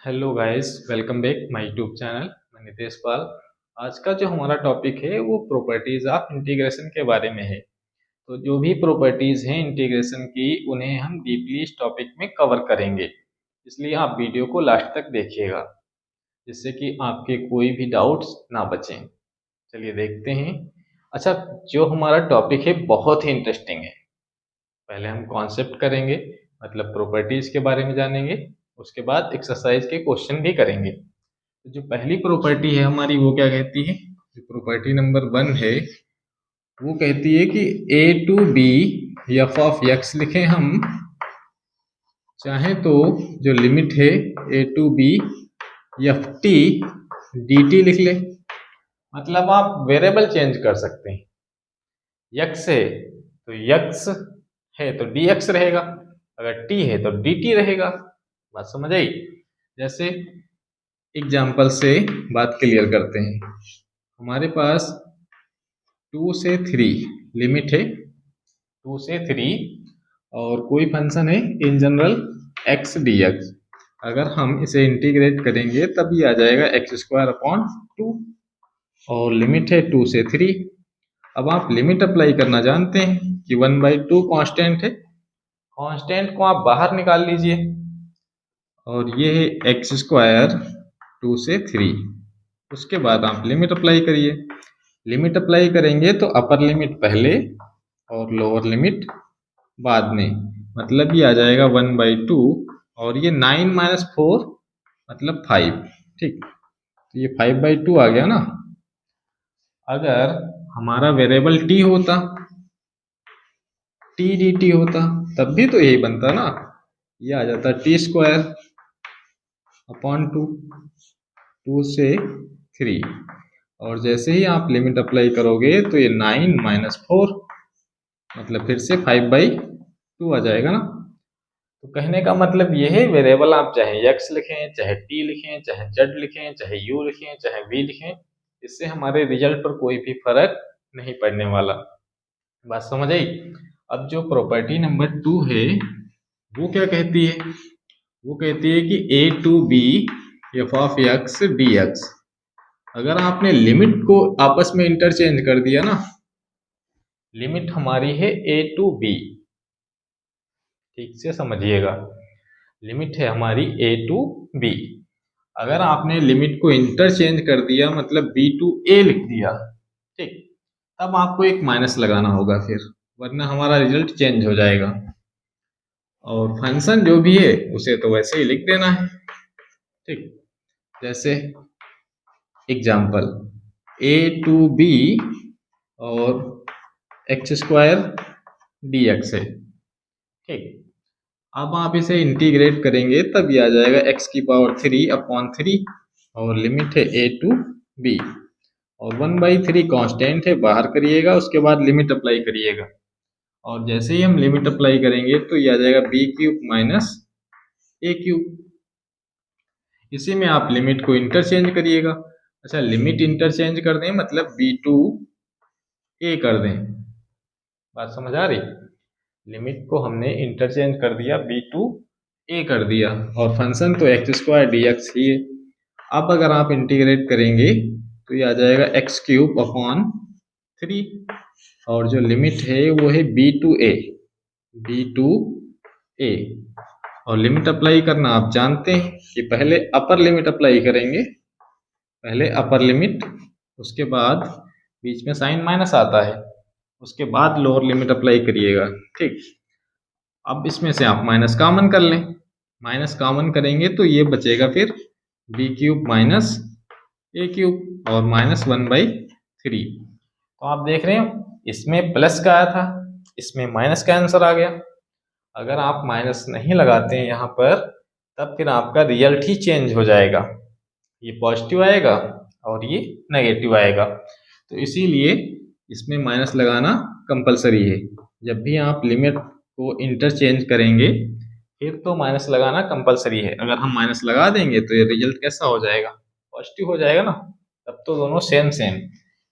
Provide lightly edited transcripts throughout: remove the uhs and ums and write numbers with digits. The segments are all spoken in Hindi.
Hello guys, welcome back my YouTube channel. मैं नितेश पाल। आज का जो हमारा टॉपिक है वो प्रॉपर्टीज ऑफ इंटीग्रेशन के बारे में है। तो जो भी प्रॉपर्टीज हैं इंटीग्रेशन की उन्हें हम डीपली इस टॉपिक में कवर करेंगे, इसलिए आप वीडियो को लास्ट तक देखिएगा जिससे कि आपके कोई भी डाउट्स ना बचें। चलिए देखते हैं। अच्छा, जो हमारा टॉपिक है बहुत ही इंटरेस्टिंग है। पहले हम कॉन्सेप्ट करेंगे, मतलब प्रॉपर्टीज के बारे में जानेंगे। उसके बाद एक्सरसाइज के क्वेश्चन भी करेंगे। तो जो पहली प्रॉपर्टी है हमारी वो क्या कहती है, जो प्रॉपर्टी नंबर 1 है वो कहती है कि a to b f of x लिखें हम, चाहे तो जो लिमिट है a to b f t d t लिख ले। मतलब आप वेरिएबल चेंज कर सकते हैं। यक्स है तो यक्स है तो डी एक्स रहेगा, अगर टी है तो डी टी रहेगा। बात समझ आई? जैसे एग्जाम्पल से बात क्लियर करते हैं। हमारे पास 2 से 3 लिमिट है, 2 से 3, और कोई फंक्शन है in general x d x. अगर हम इसे इंटीग्रेट करेंगे तब ये आ जाएगा एक्स स्क्वायर अपॉन 2, और लिमिट है 2 से 3। अब आप लिमिट अप्लाई करना जानते हैं कि 1/2 कांस्टेंट है। कांस्टेंट को आप बाहर निकाल लीजिए, और ये है एक्स स्क्वायर 2 से 3। उसके बाद आप लिमिट अप्लाई करिए। लिमिट अप्लाई करेंगे तो अपर लिमिट पहले और लोअर लिमिट बाद में, मतलब ये आ जाएगा 1/2, और ये 9 - 4 मतलब 5। ठीक, तो ये 5/2 आ गया ना। अगर हमारा वेरिएबल टी होता, टी डी टी होता, तब भी तो यही बनता ना। ये आ जाता टी स्क्वायर अपॉन 2, 2 से 3। और जैसे ही आप लिमिट अप्लाई करोगे तो ये 9 - 4 मतलब फिर से 5/2 आ जाएगा ना। तो कहने का मतलब ये है, वेरिएबल आप चाहे x लिखें, चाहे t लिखें, चाहे z लिखें, चाहे u लिखें, चाहे v लिखें, इससे हमारे रिजल्ट पर कोई भी फर्क नहीं पड़ने वाला। बात समझ आई? अब जो प्रॉपर्टी नंबर 2 है वो क्या कहती है, वो कहती है कि a to b F of x d x. अगर आपने लिमिट को आपस में इंटरचेंज कर दिया ना, लिमिट हमारी है a टू b, ठीक से समझिएगा। लिमिट है हमारी a टू b। अगर आपने लिमिट को इंटरचेंज कर दिया, मतलब b टू a लिख दिया, ठीक, तब आपको एक माइनस लगाना होगा फिर, वरना हमारा रिजल्ट चेंज हो जाएगा। और फंक्शन जो भी है उसे तो वैसे ही लिख देना है। ठीक, जैसे एग्जाम्पल a टू b और एक्स स्क्वायर डी एक्स है। ठीक, अब आप इसे इंटीग्रेट करेंगे तब ये आ जाएगा x⁻³ और लिमिट है a टू b, और 1/3 कांस्टेंट है, बाहर करिएगा, उसके बाद लिमिट अप्लाई करिएगा। और जैसे ही हम लिमिट अप्लाई करेंगे तो ये आ जाएगा b³ - a³। इसी में आप लिमिट को इंटरचेंज करिएगा। अच्छा, लिमिट इंटरचेंज कर दें मतलब b टू a कर दें। बात समझ आ रही? लिमिट को हमने इंटरचेंज कर दिया, b टू a कर दिया, और फंक्शन तो x² dx ही है। अब अगर आप इंटीग्रेट करेंगे तो ये आ जाएगा x³ अपॉन 3, और जो लिमिट है वो है b टू a, और लिमिट अप्लाई करना आप जानते हैं कि पहले अपर लिमिट अप्लाई करेंगे, पहले अपर लिमिट, उसके बाद बीच में साइन माइनस आता है, उसके बाद लोअर लिमिट अप्लाई करिएगा। ठीक, अब इसमें से आप माइनस कॉमन कर लें, माइनस कॉमन करेंगे तो ये बचेगा फिर b³ - a³ और -1/3। तो आप देख रहे हो, इसमें प्लस का आया था, इसमें माइनस का आंसर आ गया। अगर आप माइनस नहीं लगाते हैं यहाँ पर, तब फिर आपका रिजल्ट ही चेंज हो जाएगा, ये पॉजिटिव आएगा और ये नेगेटिव आएगा। तो इसीलिए इसमें माइनस लगाना कंपलसरी है। जब भी आप लिमिट को इंटरचेंज करेंगे फिर तो माइनस लगाना कंपलसरी है। अगर हम माइनस लगा देंगे तो ये रिजल्ट कैसा हो जाएगा, पॉजिटिव हो जाएगा ना। तब तो दोनों सेम सेम,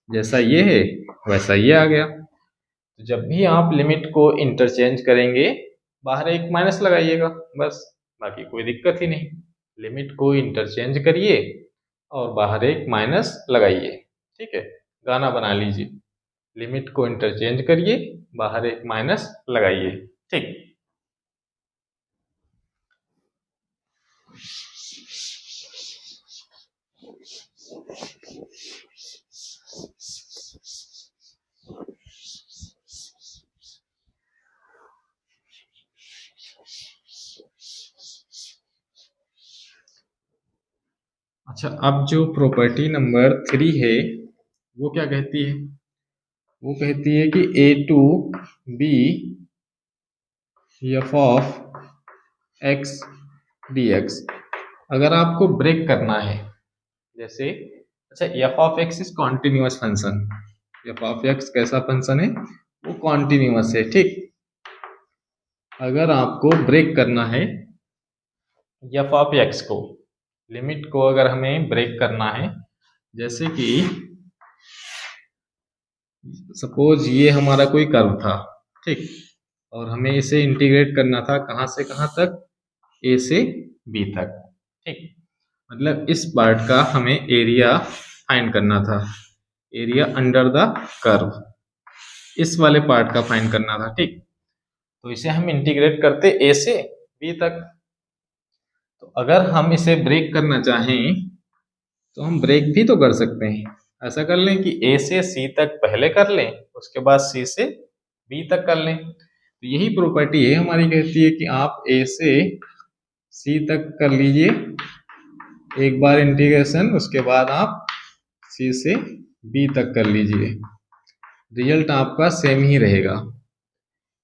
जैसा ये है वैसा ये आ गया। तो जब भी आप लिमिट को इंटरचेंज करेंगे बाहर एक माइनस लगाइएगा बस, बाकी कोई दिक्कत ही नहीं। लिमिट को इंटरचेंज करिए और बाहर एक माइनस लगाइए। ठीक है, गाना बना लीजिए, लिमिट को इंटरचेंज करिए, बाहर एक माइनस लगाइए। ठीक, अच्छा, अब जो प्रॉपर्टी नंबर 3 है वो क्या कहती है? वो कहती है कि a to b f of x dx। अगर आपको ब्रेक करना है, जैसे अच्छा f of x is continuous function, f of x कैसा फंक्शन है? वो कॉन्टिन्यूअस है। ठीक, अगर आपको ब्रेक करना है f ऑफ x को, लिमिट को अगर हमें ब्रेक करना है, जैसे कि सपोज ये हमारा कोई कर्व था, ठीक, और हमें इसे इंटीग्रेट करना था कहाँ से कहाँ तक? a से b तक। ठीक, मतलब इस पार्ट का हमें एरिया फाइंड करना था, एरिया अंडर द कर्व, इस वाले पार्ट का फाइंड करना था। ठीक, तो इसे हम इंटीग्रेट करते a से b तक। तो अगर हम इसे ब्रेक करना चाहें तो हम ब्रेक भी तो कर सकते हैं। ऐसा कर लें कि a से c तक पहले कर लें, उसके बाद c से b तक कर लें। तो यही प्रॉपर्टी है हमारी, कहती है कि आप a से c तक कर लीजिए एक बार इंटीग्रेशन, उसके बाद आप c से b तक कर लीजिए, रिजल्ट आपका सेम ही रहेगा।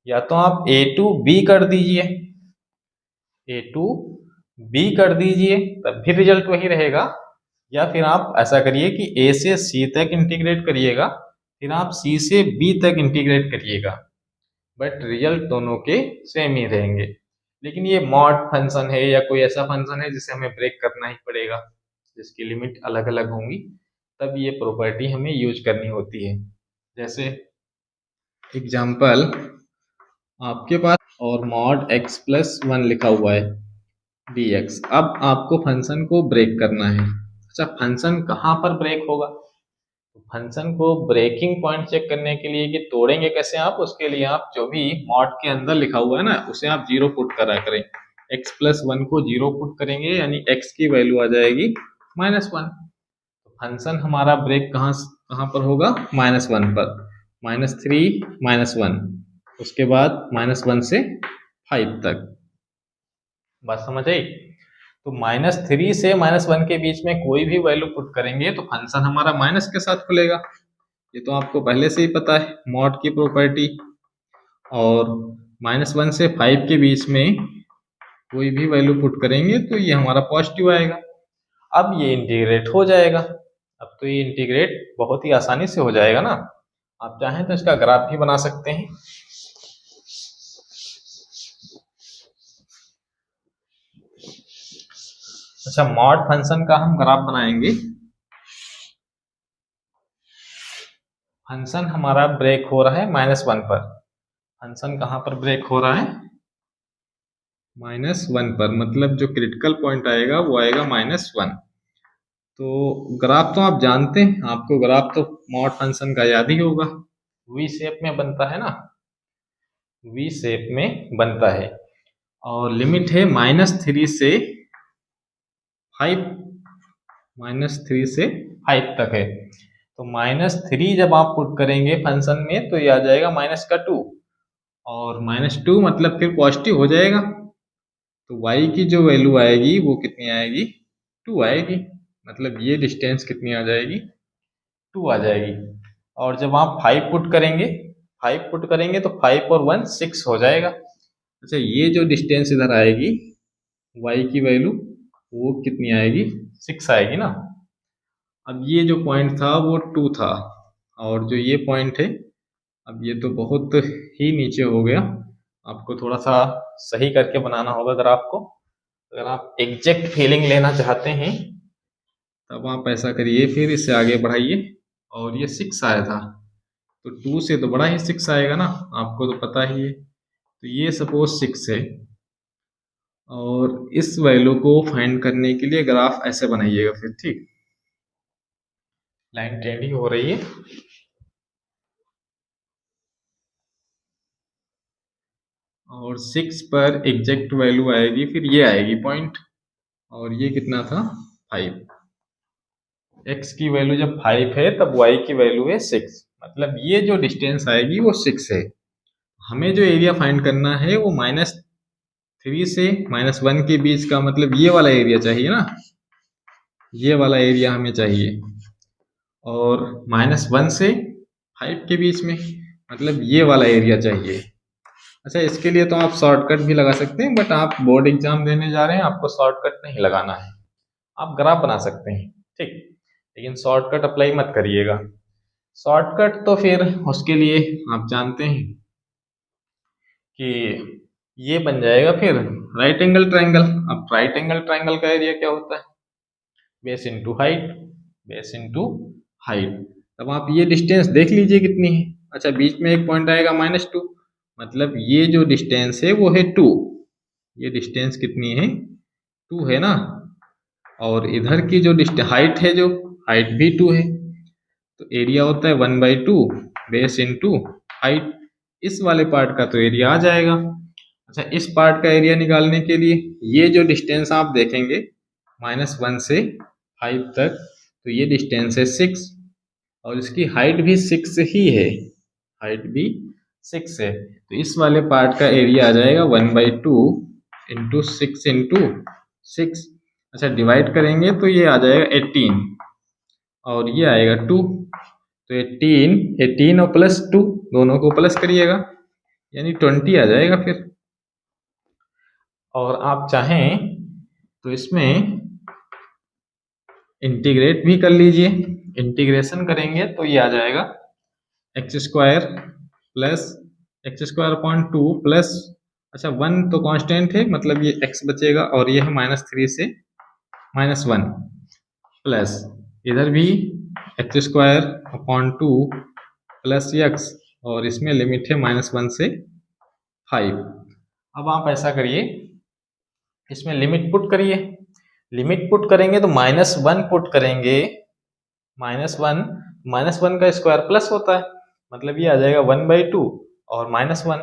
या तो आप a टू b कर दीजिए, a टू b कर दीजिए, तब भी रिजल्ट वही रहेगा। या फिर आप ऐसा करिए कि a से c तक इंटीग्रेट करिएगा, फिर आप c से b तक इंटीग्रेट करिएगा, बट रिजल्ट दोनों के सेम ही रहेंगे। लेकिन ये मॉड फंक्शन है या कोई ऐसा फंक्शन है जिसे हमें ब्रेक करना ही पड़ेगा, जिसकी लिमिट अलग अलग होंगी, तब ये प्रॉपर्टी हमें यूज करनी होती है। जैसे एग्जाम्पल, आपके पास और मॉड x प्लस 1 लिखा हुआ है dx। अब आपको फंक्शन को ब्रेक करना है। अच्छा, फंक्शन कहाँ पर ब्रेक होगा? फंक्शन को ब्रेकिंग पॉइंट चेक करने के लिए कि तोड़ेंगे कैसे आप, उसके लिए आप जो भी मॉड के अंदर लिखा हुआ है ना, उसे आप 0 पुट करा करें। x प्लस 1 को 0 पुट करेंगे, यानी x की वैल्यू आ जाएगी -1। तो फंक्शन हमारा ब्रेक कहाँ कहाँ पर होगा? -1 पर। -3 -1, उसके बाद -1 से 5 तक। बात समझ आई? तो -3 से -1 के बीच में कोई भी वैल्यू पुट करेंगे तो फंक्शन हमारा माइनस के साथ खुलेगा। ये तो आपको पहले से ही पता है मॉड की प्रॉपर्टी। और -1 से 5 के बीच में कोई भी वैल्यू पुट करेंगे तो ये हमारा पॉजिटिव आएगा। अब ये इंटीग्रेट हो जाएगा। अब तो ये इंटीग्रेट बहुत ही आसानी से हो जाएगा ना। आप चाहें तो इसका ग्राफ भी बना सकते हैं। अच्छा, मॉड फंक्शन का हम ग्राफ बनाएंगे। फंक्शन हमारा ब्रेक हो रहा है -1 पर। फंक्शन कहाँ पर ब्रेक हो रहा है? -1 पर, मतलब जो क्रिटिकल पॉइंट आएगा वो आएगा -1। तो ग्राफ तो आप जानते हैं, आपको ग्राफ तो मॉड फंक्शन का याद ही होगा। वी शेप में बनता है ना, वी शेप में बनता है और लिमिट है -3 से 5, -3 से 5 तक है। तो -3 जब आप पुट करेंगे फंक्शन में तो ये आ जाएगा -2, और -2 मतलब फिर पॉजिटिव हो जाएगा। तो y की जो वैल्यू आएगी वो कितनी आएगी? 2 आएगी। मतलब ये डिस्टेंस कितनी आ जाएगी? 2 आ जाएगी। और जब आप 5 पुट करेंगे, 5 पुट करेंगे तो 5 और 1 6 हो जाएगा। अच्छा, ये जो डिस्टेंस इधर आएगी y की वैल्यू वो कितनी आएगी? 6 आएगी ना। अब ये जो पॉइंट था वो 2 था, और जो ये पॉइंट है, अब ये तो बहुत ही नीचे हो गया। आपको थोड़ा सा सही करके बनाना होगा ग्राफ को। अगर आप एग्जैक्ट फीलिंग लेना चाहते हैं तब आप ऐसा करिए, फिर इससे आगे बढ़ाइए। और ये 6 आया था, तो 2 से तो बड़ा ही 6 आएगा ना, आपको तो पता ही है। तो ये सपोज 6 है, और इस वैल्यू को फाइंड करने के लिए ग्राफ ऐसे बनाइएगा फिर, ठीक। लाइन ट्रेंडिंग हो रही है। और 6 पर एग्जैक्ट वैल्यू आएगी, फिर ये आएगी पॉइंट, और ये कितना था 5। x की वैल्यू जब 5 है तब y की वैल्यू है 6, मतलब ये जो डिस्टेंस आएगी वो 6 है। हमें जो एरिया फाइंड करना है वो -3 से -1 के बीच का, मतलब ये वाला एरिया चाहिए ना, ये वाला एरिया हमें चाहिए। और -1 से 5 के बीच में, मतलब ये वाला एरिया चाहिए। अच्छा, इसके लिए तो आप शॉर्टकट भी लगा सकते हैं, बट आप बोर्ड एग्जाम देने जा रहे हैं, आपको शॉर्टकट नहीं लगाना है। आप ग्राफ बना सकते हैं, ठीक, लेकिन शॉर्टकट अप्लाई मत करिएगा। शॉर्टकट तो फिर उसके लिए आप जानते हैं कि ये बन जाएगा फिर राइट एंगल ट्रायंगल। अब राइट एंगल ट्रायंगल का एरिया क्या होता है? Base into height, base into height. तब आप ये डिस्टेंस देख लीजिए कितनी है। अच्छा, बीच में एक पॉइंट आएगा -2, मतलब ये जो डिस्टेंस है वो है 2। ये डिस्टेंस कितनी है? 2 है ना। और इधर की जो हाइट है, जो हाइट भी 2 है, तो एरिया होता है 1/2 बेस इंटू हाइट। इस वाले पार्ट का तो एरिया आ जाएगा। अच्छा, इस पार्ट का एरिया निकालने के लिए ये जो डिस्टेंस आप देखेंगे -1 से 5 तक, तो ये डिस्टेंस है 6, और इसकी हाइट भी 6 ही है, हाइट भी 6 है। तो इस वाले पार्ट का एरिया आ जाएगा 1/2 इंटू 6 इंटू 6। अच्छा, डिवाइड करेंगे तो ये आ जाएगा 18, और ये आएगा 2। तो 18 और +2 दोनों को प्लस करिएगा, यानी 20 आ जाएगा फिर। और आप चाहें तो इसमें इंटीग्रेट भी कर लीजिए। इंटीग्रेशन करेंगे तो ये आ जाएगा x² प्लस x² 2 प्लस, अच्छा 1 तो कांस्टेंट है, मतलब ये x बचेगा, और ये है -3 से -1 प्लस, इधर भी x² 2 प्लस x, और इसमें लिमिट है -1 से 5। अब आप ऐसा करिए, इसमें लिमिट पुट करिए। लिमिट पुट करेंगे तो -1 पुट करेंगे, -1 का स्क्वायर प्लस होता है, मतलब ये आ जाएगा 1/2 और -1,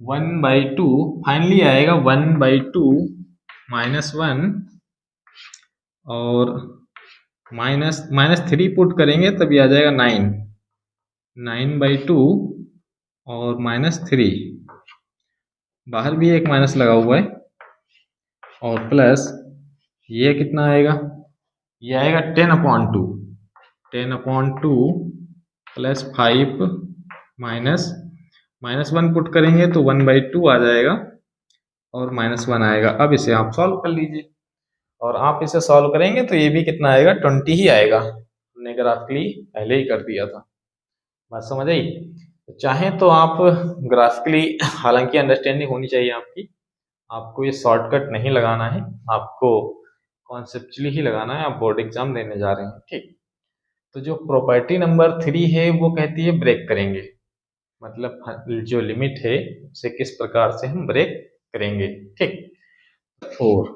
1/2 फाइनली आएगा 1/2 -1, और -3 पुट करेंगे तब ये आ जाएगा 9/2 और -3, बाहर भी एक माइनस लगा हुआ है, और प्लस ये कितना आएगा? ये आएगा 10/2 प्लस 5 -1 पुट करेंगे तो 1/2 आ जाएगा, और -1 आएगा। अब इसे आप सॉल्व कर लीजिए, और आप इसे सॉल्व करेंगे तो ये भी कितना आएगा? 20 ही आएगा। हमने ग्राफिकली पहले ही कर दिया था। बात समझ आई? चाहें तो आप ग्राफिकली, हालांकि अंडरस्टैंडिंग होनी चाहिए आपकी, आपको ये शॉर्टकट नहीं लगाना है, आपको कॉन्सेप्चुअली ही लगाना है। आप बोर्ड एग्जाम देने जा रहे हैं, ठीक। तो जो प्रॉपर्टी नंबर 3 है वो कहती है ब्रेक करेंगे, मतलब जो लिमिट है उसे किस प्रकार से हम ब्रेक करेंगे, ठीक। 4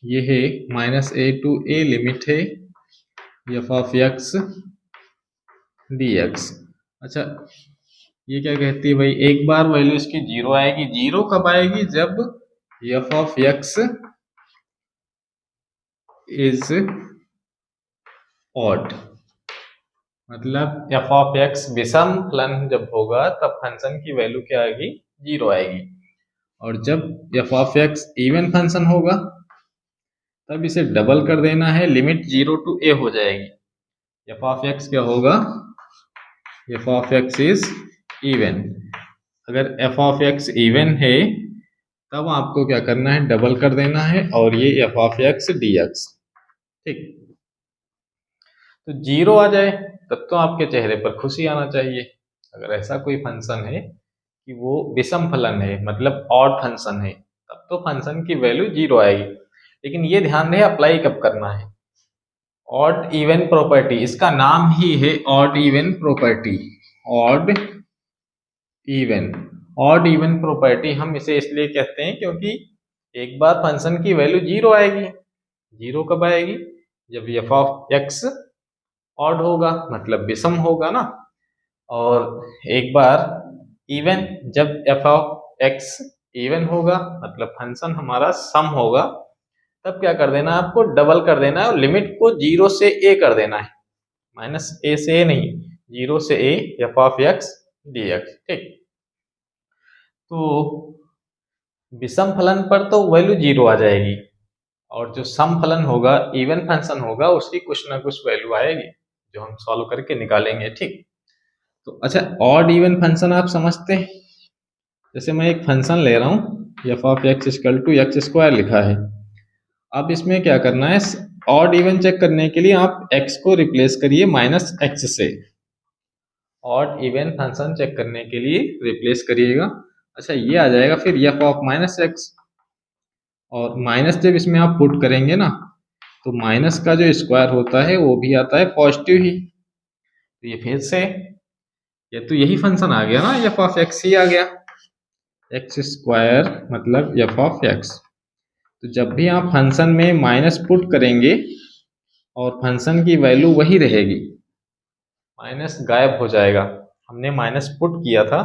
ये है -a to a लिमिट है f(x) dx। अच्छा, ये क्या कहती है भाई? एक बार वैल्यू इसकी 0 आएगी। 0 कब आएगी? जब f(x) इज ऑड, मतलब f(x) विषम फलन जब होगा तब फंक्शन की वैल्यू क्या आएगी? 0 आएगी। और जब f(x) इवन फंक्शन होगा तब इसे डबल कर देना है, लिमिट 0 to a हो जाएगी। f(x) क्या होगा? f(x) is even. अगर f(x) इवन है तब आपको क्या करना है? डबल कर देना है, और ये f(x) dx, ठीक। तो 0 आ जाए तब तो आपके चेहरे पर खुशी आना चाहिए। अगर ऐसा कोई फंक्शन है कि वो विषम फलन है, मतलब ऑड फंक्शन है, तब तो फंक्शन की वैल्यू 0 आएगी। लेकिन ये ध्यान रहे अप्लाई कब करना है। ऑड इवन प्रॉपर्टी, इसका नाम ही है odd even property. Odd even property हम इसे इसलिए कहते हैं क्योंकि एक बार फंक्शन की वैल्यू जीरो आएगी। जीरो कब आएगी? जब एफ ऑफ एक्स ऑड होगा, मतलब विषम होगा ना। और एक बार इवन, जब एफ ऑफ एक्स इवन होगा, मतलब फंक्शन हमारा सम होगा, तब क्या कर देना है आपको? डबल कर देना है और लिमिट को जीरो से ए कर देना है। माइनस ए से ए नहीं, जीरो से A F of x d x. ठीक, तो विषम फलन पर तो वैल्यू जीरो आ जाएगी, और जो सम फलन होगा, इवन फंक्शन होगा, उसकी कुछ ना कुछ वैल्यू आएगी जो हम सॉल्व करके निकालेंगे। ठीक, तो अच्छा, ऑड इवन फंक्शन आप समझते हैं? जैसे मैं एक फंक्शन ले रहा हूँ f of x equal to x square लिखा है। अब इसमें क्या करना है? ऑड इवन चेक करने के लिए आप x को रिप्लेस करिए माइनस एक्स से। ऑड इवन फंक्शन चेक करने के लिए रिप्लेस करिएगा। अच्छा, ये आ जाएगा फिर एफ ऑफ माइनस एक्स, और माइनस जब इसमें आप पुट करेंगे ना, तो माइनस का जो स्क्वायर होता है वो भी आता है पॉजिटिव ही। तो ये फिर से, ये तो यही फंक्शन आ गया ना, एफ ऑफ एक्स ही आ गया। एक्स स्क्वायर मतलब एफ ऑफ एक्स। तो जब भी आप फंक्शन में माइनस पुट करेंगे और फंक्शन की वैल्यू वही रहेगी, माइनस गायब हो जाएगा। हमने माइनस पुट किया था,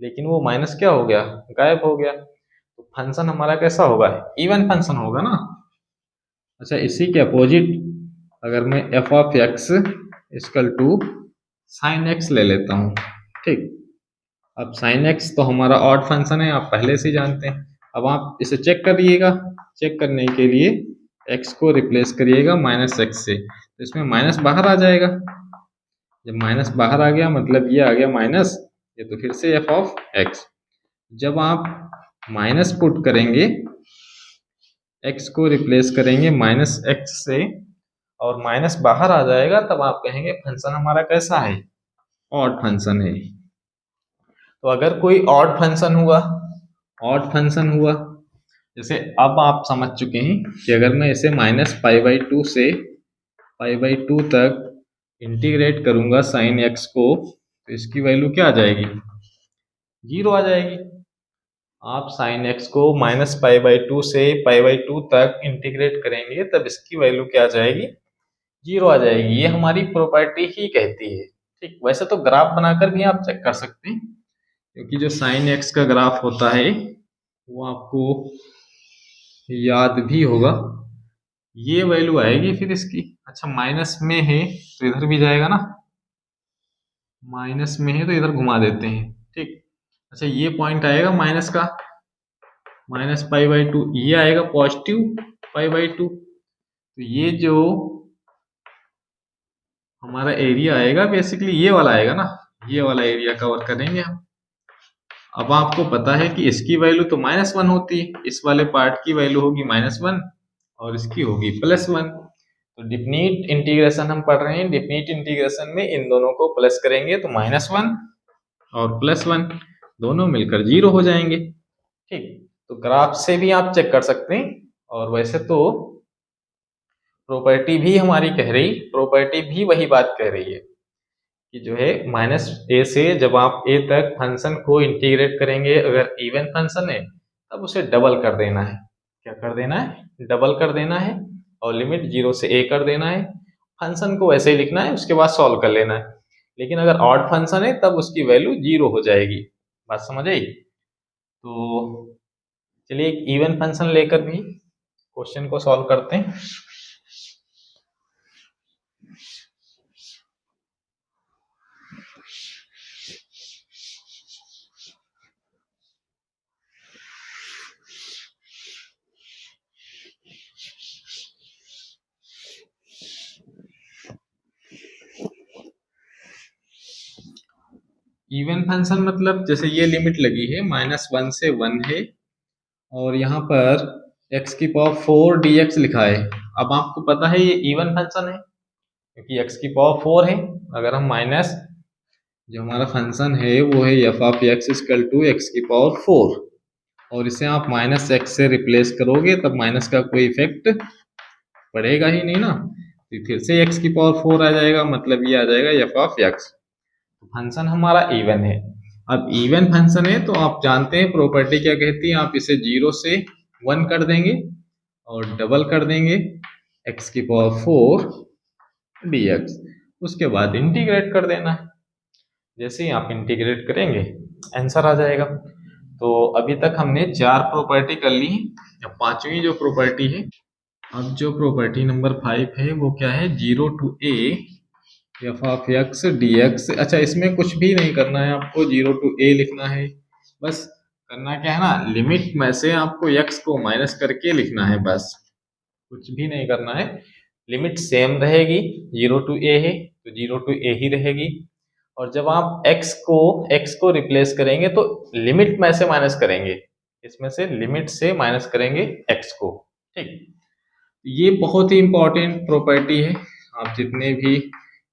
लेकिन वो माइनस क्या हो गया? गायब हो गया। तो फंक्शन हमारा कैसा होगा? इवन फंक्शन होगा ना। अच्छा, इसी के अपोजिट अगर मैं f of x equal to sine x ले लेता हूँ। ठीक, अब साइन एक्स तो हमारा ऑड फंक्शन है, आप पहले से जानते हैं। अब आप इसे चेक करिएगा। चेक करने के लिए x को रिप्लेस करिएगा माइनस एक्स से, तो इसमें माइनस बाहर आ जाएगा। जब माइनस बाहर आ गया, मतलब ये आ गया माइनस, ये तो फिर से एफ ऑफ एक्स। जब आप माइनस पुट करेंगे, x को रिप्लेस करेंगे माइनस एक्स से, और माइनस बाहर आ जाएगा, तब आप कहेंगे फंक्शन हमारा कैसा है? ऑड फंक्शन है। तो अगर कोई ऑड फंक्शन हुआ, ऑड फंक्शन हुआ, जैसे अब आप समझ चुके हैं कि अगर मैं इसे माइनस पाई बाई टू से पाई बाई टू तक इंटीग्रेट करूंगा साइन एक्स को, तो इसकी वैल्यू क्या आ जाएगी? जीरो आ जाएगी। आप साइन एक्स को माइनस पाई बाई टू से पाई बाई टू तक इंटीग्रेट करेंगे, तब इसकी वैल्यू क्या आ जाएगी? जीरो आ जाएगी। ये हमारी प्रॉपर्टी ही कहती है। ठीक, वैसे तो ग्राफ बनाकर भी आप चेक कर सकते हैं, क्योंकि जो साइन एक्स का ग्राफ होता है वो आपको याद भी होगा। ये वैल्यू आएगी फिर इसकी। अच्छा, माइनस में है तो इधर भी जाएगा ना, माइनस में है तो इधर घुमा देते हैं। ठीक, अच्छा, ये पॉइंट आएगा माइनस का, माइनस पाई बाई टू, ये आएगा पॉजिटिव पाई बाई टू। तो ये जो हमारा एरिया आएगा, बेसिकली ये वाला आएगा ना, ये वाला एरिया कवर करेंगे हम। अब आपको पता है कि इसकी वैल्यू तो माइनस वन होती है, इस वाले पार्ट की वैल्यू होगी माइनस वन और इसकी होगी प्लस वन। तो डिफिनिट इंटीग्रेशन हम पढ़ रहे हैं, डिफिनिट इंटीग्रेशन में इन दोनों को प्लस करेंगे तो माइनस वन और प्लस वन दोनों मिलकर जीरो हो जाएंगे। ठीक, तो ग्राफ से भी आप चेक कर सकते हैं। और वैसे तो प्रॉपर्टी भी हमारी कह रही, प्रॉपर्टी भी वही बात कह रही है कि जो है माइनस ए से जब आप ए तक फंक्शन को इंटीग्रेट करेंगे, अगर इवन फंक्शन है तब उसे डबल कर देना है। क्या कर देना है? डबल कर देना है, और लिमिट जीरो से ए कर देना है। फंक्शन को वैसे ही लिखना है, उसके बाद सॉल्व कर लेना है। लेकिन अगर ऑड फंक्शन है तब उसकी वैल्यू जीरो हो जाएगी। बात समझ आई? तो चलिए एक इवन फंक्शन लेकर भी क्वेश्चन को सॉल्व करते हैं। इवन फंक्शन मतलब जैसे ये लिमिट लगी है माइनस वन से वन है, और यहाँ पर x की पावर फोर डी एक्स लिखा है। अब आपको पता है ये इवन फंक्शन है क्योंकि x की पावर फोर है। अगर हम माइनस, जो हमारा फंक्शन है वो है f of x equal to x की पावर फोर, और इसे आप माइनस एक्स से रिप्लेस करोगे तब माइनस का कोई इफेक्ट पड़ेगा ही नहीं ना, तो फिर से x की पावर फोर आ जाएगा, मतलब ये आ जाएगा एफ ऑफ एक्स। फंक्शन हमारा इवन है। अब इवन फंक्शन है तो आप जानते हैं प्रॉपर्टी क्या कहती है, आप इसे जीरो से 1 कर देंगे और डबल कर देंगे x की पावर 4 dx। उसके बाद इंटीग्रेट कर देना है। जैसे ही आप इंटीग्रेट करेंगे आंसर आ जाएगा। तो अभी तक हमने 4 प्रॉपर्टी कर ली। अब पांचवी जो प्रॉपर्टी है, अब जो प्रॉपर्टी नंबर 5 है वो क्या है, 0 to a f of x d x. अच्छा, इसमें कुछ भी नहीं करना है आपको, 0 to a लिखना है। बस करना क्या है ना, लिमिट में से आपको x को माइनस करके लिखना है, बस कुछ भी नहीं करना है। लिमिट सेम रहेगी, 0 to a है तो 0 to a ही रहेगी। और जब आप x को रिप्लेस करेंगे तो लिमिट में से माइनस करेंगे, इसमें से लिमिट से माइनस करेंगे x को। ठीक, ये बहुत ही इंपॉर्टेंट प्रॉपर्टी है। आप जितने भी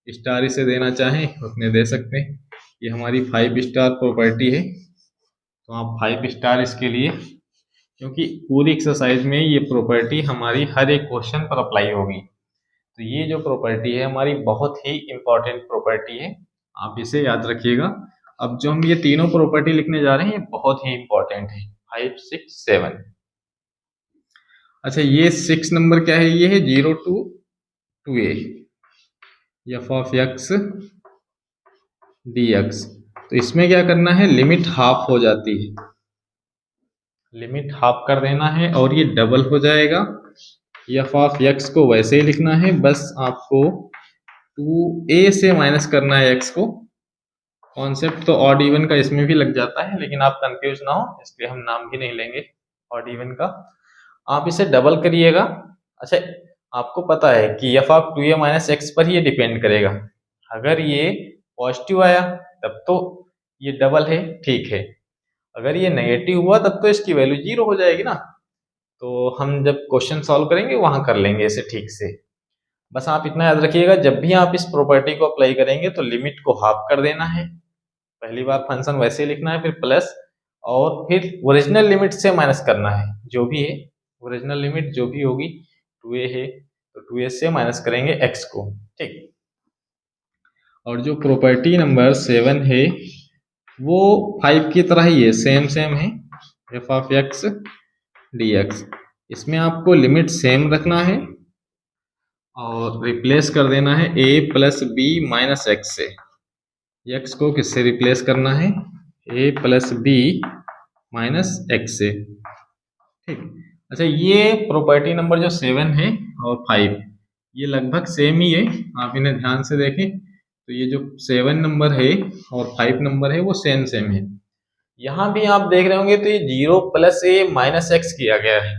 स्टार इसे देना चाहें उतने दे सकते हैं। ये हमारी 5 स्टार प्रॉपर्टी है, तो आप 5 स्टार इसके लिए, क्योंकि पूरी एक्सरसाइज में ये प्रॉपर्टी हमारी हर एक क्वेश्चन पर अप्लाई होगी। तो ये जो प्रॉपर्टी है हमारी बहुत ही इंपॉर्टेंट प्रॉपर्टी है, आप इसे याद रखिएगा। अब जो हम ये तीनों प्रॉपर्टी लिखने जा रहे हैं ये बहुत ही इंपॉर्टेंट है, 5, 6, 7। अच्छा, ये 6 नंबर क्या है, ये है 0 to 2a F of x d x. तो इसमें क्या करना है, लिमिट हाफ हो जाती है, लिमिट हाफ कर देना है और ये डबल हो जाएगा। एफ ऑफ एक्स को वैसे ही लिखना है, बस आपको 2a से माइनस करना है x को। कॉन्सेप्ट तो ऑड इवन का इसमें भी लग जाता है, लेकिन आप कंफ्यूज ना हो इसलिए हम नाम भी नहीं लेंगे ऑड इवन का। आप इसे डबल करिएगा। अच्छा, आपको पता है कि F of 2a minus x पर ही ये डिपेंड करेगा। अगर ये पॉजिटिव आया तब तो ये डबल है, ठीक है। अगर ये नेगेटिव हुआ तब तो इसकी वैल्यू 0 हो जाएगी ना। तो हम जब क्वेश्चन सॉल्व करेंगे वहां कर लेंगे इसे ठीक से। बस आप इतना याद रखिएगा, जब भी आप इस प्रॉपर्टी को अप्लाई करेंगे तो लिमिट को हाफ कर देना है। पहली बार फंक्शन वैसे लिखना है, फिर प्लस, और फिर ओरिजिनल लिमिट से माइनस करना है जो भी है। ओरिजिनल लिमिट जो भी होगी 2a है तो 2a से माइनस करेंगे x को। ठीक, और जो प्रॉपर्टी नंबर 7 है वो 5 की तरह ही है, सेम सेम है, f of x d x. इसमें आपको लिमिट सेम रखना है और रिप्लेस कर देना है a plus b minus x से। x को किससे रिप्लेस करना है, a plus b minus x से। ठीक, अच्छा, ये प्रॉपर्टी नंबर जो 7 है और 5 ये लगभग सेम ही है, आप इन्हें ध्यान से देखें तो ये जो 7 नंबर है और 5 नंबर है वो सेम सेम है। यहाँ भी आप देख रहे होंगे तो ये 0 प्लस ए माइनस एक्स किया गया है,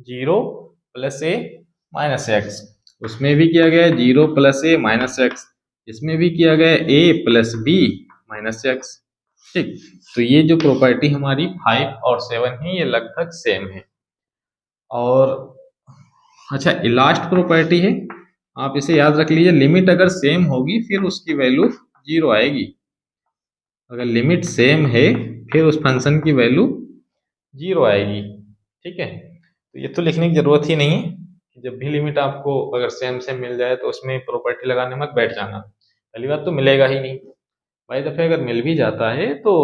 0 प्लस ए माइनस एक्स। उसमें भी किया गया है 0 प्लस ए माइनस एक्स, इसमें भी किया गया है a plus b minus x. ठीक, तो ये जो प्रॉपर्टी हमारी 5 और 7 है ये लगभग सेम है। और अच्छा, लास्ट प्रॉपर्टी है, आप इसे याद रख लीजिए, लिमिट अगर सेम होगी फिर उसकी वैल्यू 0 आएगी। अगर लिमिट सेम है फिर उस फंक्शन की वैल्यू 0 आएगी। ठीक है, तो ये तो लिखने की जरूरत ही नहीं है कि जब भी लिमिट आपको अगर सेम सेम मिल जाए तो उसमें प्रॉपर्टी लगाने मत बैठ जाना। पहली बात तो मिलेगा ही नहीं, भाई दफे अगर मिल भी जाता है तो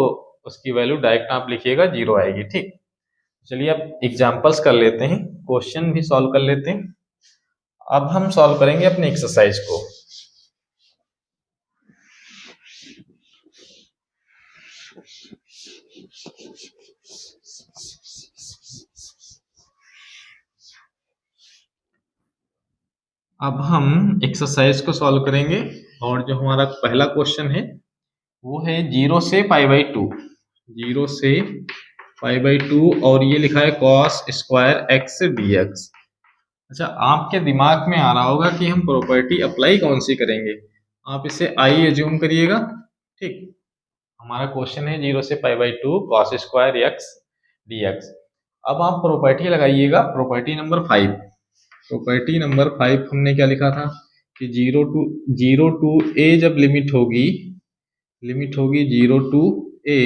उसकी वैल्यू डायरेक्ट आप लिखिएगा 0 आएगी। ठीक, चलिए अब एग्जाम्पल्स कर लेते हैं, क्वेश्चन भी सॉल्व कर लेते हैं। अब हम सॉल्व करेंगे अपने एक्सरसाइज को। अब हम एक्सरसाइज को सॉल्व करेंगे और जो हमारा पहला क्वेश्चन है वो है 0 से π/2, 0 से π/2 और ये लिखा है cos स्क्वायर x dx। अच्छा, आपके दिमाग में आ रहा होगा कि हम प्रॉपर्टी अप्लाई कौन सी करेंगे, आप इसे i एज्यूम करिएगा। ठीक, हमारा क्वेश्चन है 0 से π/2 cos स्क्वायर x dx। अब आप प्रॉपर्टी लगाइएगा, प्रॉपर्टी नंबर 5। प्रॉपर्टी नंबर 5 हमने क्या लिखा था कि 0 टू a जब लिमिट होगी 0 to a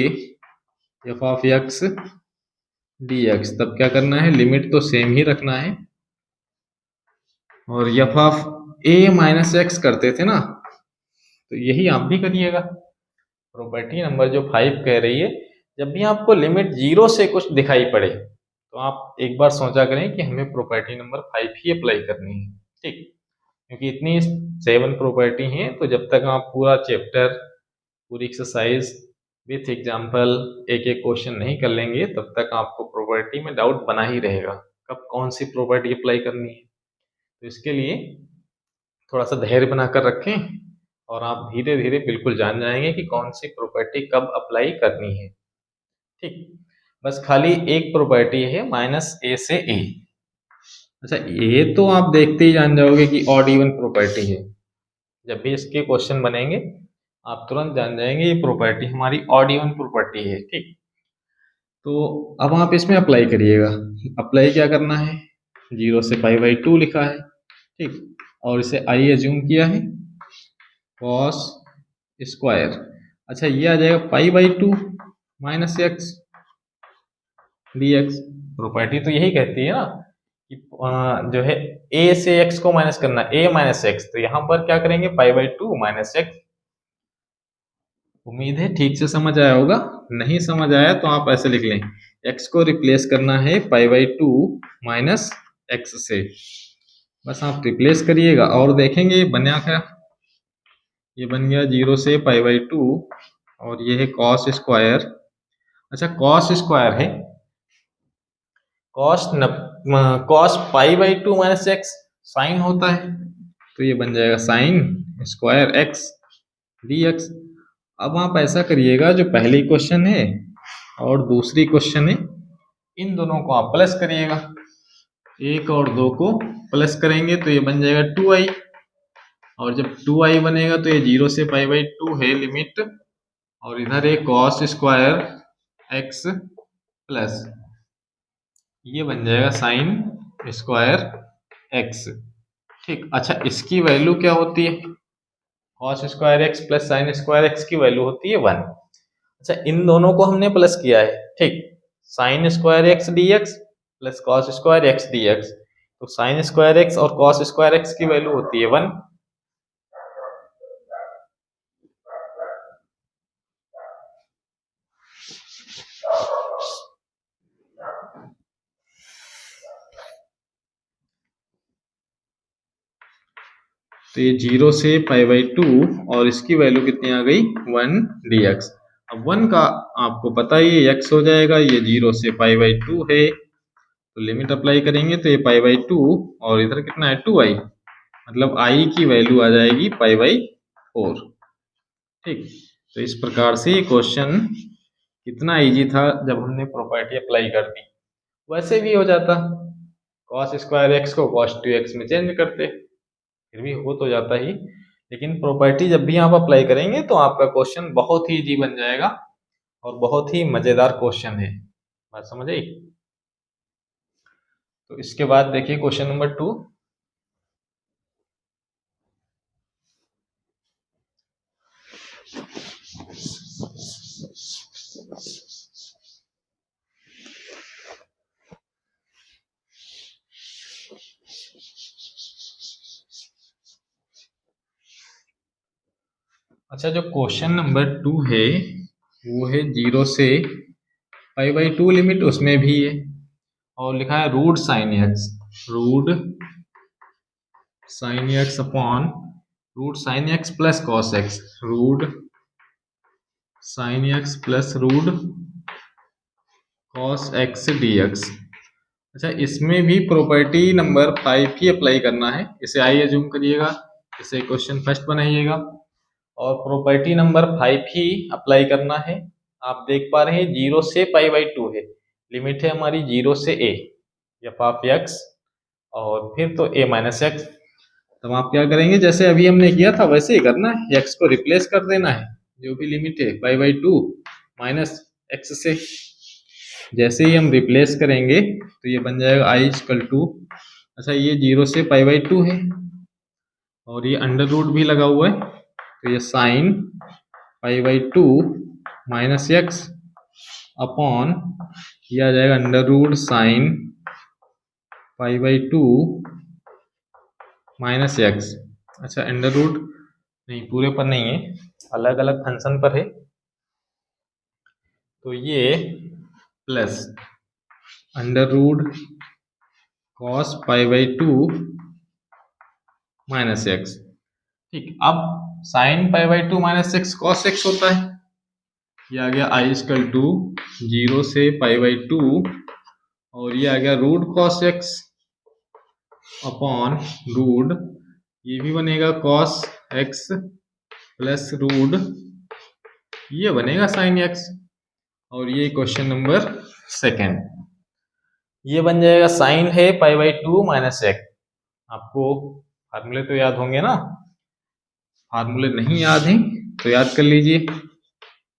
f of x d x, तब क्या करना है, लिमिट तो सेम ही रखना है। और F of a minus x करते थे ना, तो यही आप भी करिएगा। प्रॉपर्टी नंबर जो 5 कह रही है, जब भी आपको लिमिट 0 से कुछ दिखाई पड़े तो आप एक बार सोचा करें कि हमें प्रॉपर्टी नंबर 5 ही अप्लाई करनी है, ठीक। क्योंकि इतनी 7 प्रॉपर्टी हैं, तो जब तक आप पूरा चैप्टर, पूरी एक्सरसाइज विथ एग्जाम्पल एक एक क्वेश्चन नहीं कर लेंगे, तब तक आपको प्रॉपर्टी में डाउट बना ही रहेगा कब कौन सी प्रॉपर्टी अप्लाई करनी है। तो इसके लिए थोड़ा सा धैर्य बनाकर रखें और आप धीरे धीरे बिल्कुल जान जाएंगे कि कौन सी प्रॉपर्टी कब अप्लाई करनी है, ठीक। बस खाली एक प्रॉपर्टी है -a से a। अच्छा, ये तो आप देखते ही जान जाओगे कि ऑड इवन प्रॉपर्टी है। जब भी इसके क्वेश्चन बनेंगे आप तुरंत जान जाएंगे ये प्रॉपर्टी हमारी ऑड इवन प्रॉपर्टी है, ठीक। तो अब आप इसमें अप्लाई करिएगा। अप्लाई क्या करना है, 0 से π/2 लिखा है, ठीक। और इसे आई एज्यूम किया है cos स्क्वायर। अच्छा, ये आ जाएगा π/2 -x dx। प्रॉपर्टी तो यही कहती है ना कि जो है a से x को माइनस करना, a माइनस एक्स, तो यहाँ पर क्या करेंगे π/2 -x। उम्मीद है ठीक से समझ आया होगा। नहीं समझ आया तो आप ऐसे लिख लें, x को रिप्लेस करना है π/2 -x से। बस आप रिप्लेस करिएगा और देखेंगे ये बना क्या। ये बन गया 0 से π/2 और ये है cos स्क्वायर। अच्छा, cos स्क्वायर है, cos π/2 -x साइन होता है, तो ये बन जाएगा साइन स्क्वायर x dx। अब आप ऐसा करिएगा, जो पहली क्वेश्चन है और दूसरी क्वेश्चन है, इन दोनों को आप प्लस करिएगा। 1 और 2 को प्लस करेंगे तो ये बन जाएगा 2i, और जब 2i बनेगा तो ये 0 से π/2 है लिमिट, और इधर है cos स्क्वायर x प्लस ये बन जाएगा साइन स्क्वायर x, ठीक। अच्छा, इसकी वैल्यू क्या होती है, cos square x plus sine square x की वैल्यू होती है 1। अच्छा, इन दोनों को हमने प्लस किया है, ठीक। Sine square x dx plus cos square x dx, तो साइन स्क्वायर x और कॉस स्क्वायर x की वैल्यू होती है 1। तो ये 0 से π/2 और इसकी वैल्यू कितनी आ गई 1 dx। अब 1 का आपको पता ही है x हो जाएगा, ये 0 से π/2 है, तो लिमिट अप्लाई करेंगे तो ये π/2 और इधर कितना है 2i, मतलब i की वैल्यू आ जाएगी π/4, ठीक। तो इस प्रकार से ये क्वेश्चन कितना इजी था जब हमने प्रॉपर्टी अप्लाई कर दी। वैसे भी हो जाता, cos स्क्वायर x को cos 2x में चेंज करते, फिर भी हो तो जाता ही, लेकिन प्रॉपर्टी जब भी आप अप्लाई करेंगे तो आपका क्वेश्चन बहुत ही इजी बन जाएगा और बहुत ही मजेदार क्वेश्चन है। बात समझ आई। तो इसके बाद देखिए क्वेश्चन नंबर 2। अच्छा, जो क्वेश्चन नंबर 2 है वो है 0 से π/2 लिमिट उसमें भी है, और लिखा है root sine x upon root sine x plus cos x, root sine x plus root cos x dx। अच्छा, इसमें भी प्रॉपर्टी नंबर 5 ही अप्लाई करना है, इसे आई एज्यूम करिएगा, इसे क्वेश्चन फर्स्ट बनाइएगा और प्रॉपर्टी नंबर 5 ही अप्लाई करना है। आप देख पा रहे हैं 0 से π/2 है, लिमिट है हमारी 0 से a, एफ ऑफ x और फिर तो a माइनस एक्स। तब आप क्या करेंगे, जैसे अभी हमने किया था वैसे ही करना है, x को रिप्लेस कर देना है, जो भी लिमिट है π/2 माइनस एक्स से। जैसे ही हम रिप्लेस करेंगे तो ये बन जाएगा i इक्वल टू, अच्छा ये 0 से π/2 है और ये अंडर रूट भी लगा हुआ है, तो ये साइन π/2 माइनस एक्स अपॉन ये आ जाएगा under root sine π/2 minus x. अच्छा, अंडर रूट नहीं, पूरे पर नहीं है, अलग अलग फंक्शन पर है, तो ये plus under root cos pi by two minus x. ठीक, अब sign pi by two minus x cos x होता है। ये आ गया आई इक्वल टू 0 से पाई बाई टू, और ये आ गया root cos x upon root, ये भी बनेगा कॉस एक्स प्लस रूट, ये बनेगा साइन एक्स। और ये क्वेश्चन नंबर सेकेंड, ये बन जाएगा साइन है पाई बाई टू माइनस एक्स। आपको फार्मूले तो याद होंगे ना, फार्मूले नहीं याद हैं तो याद कर लीजिए।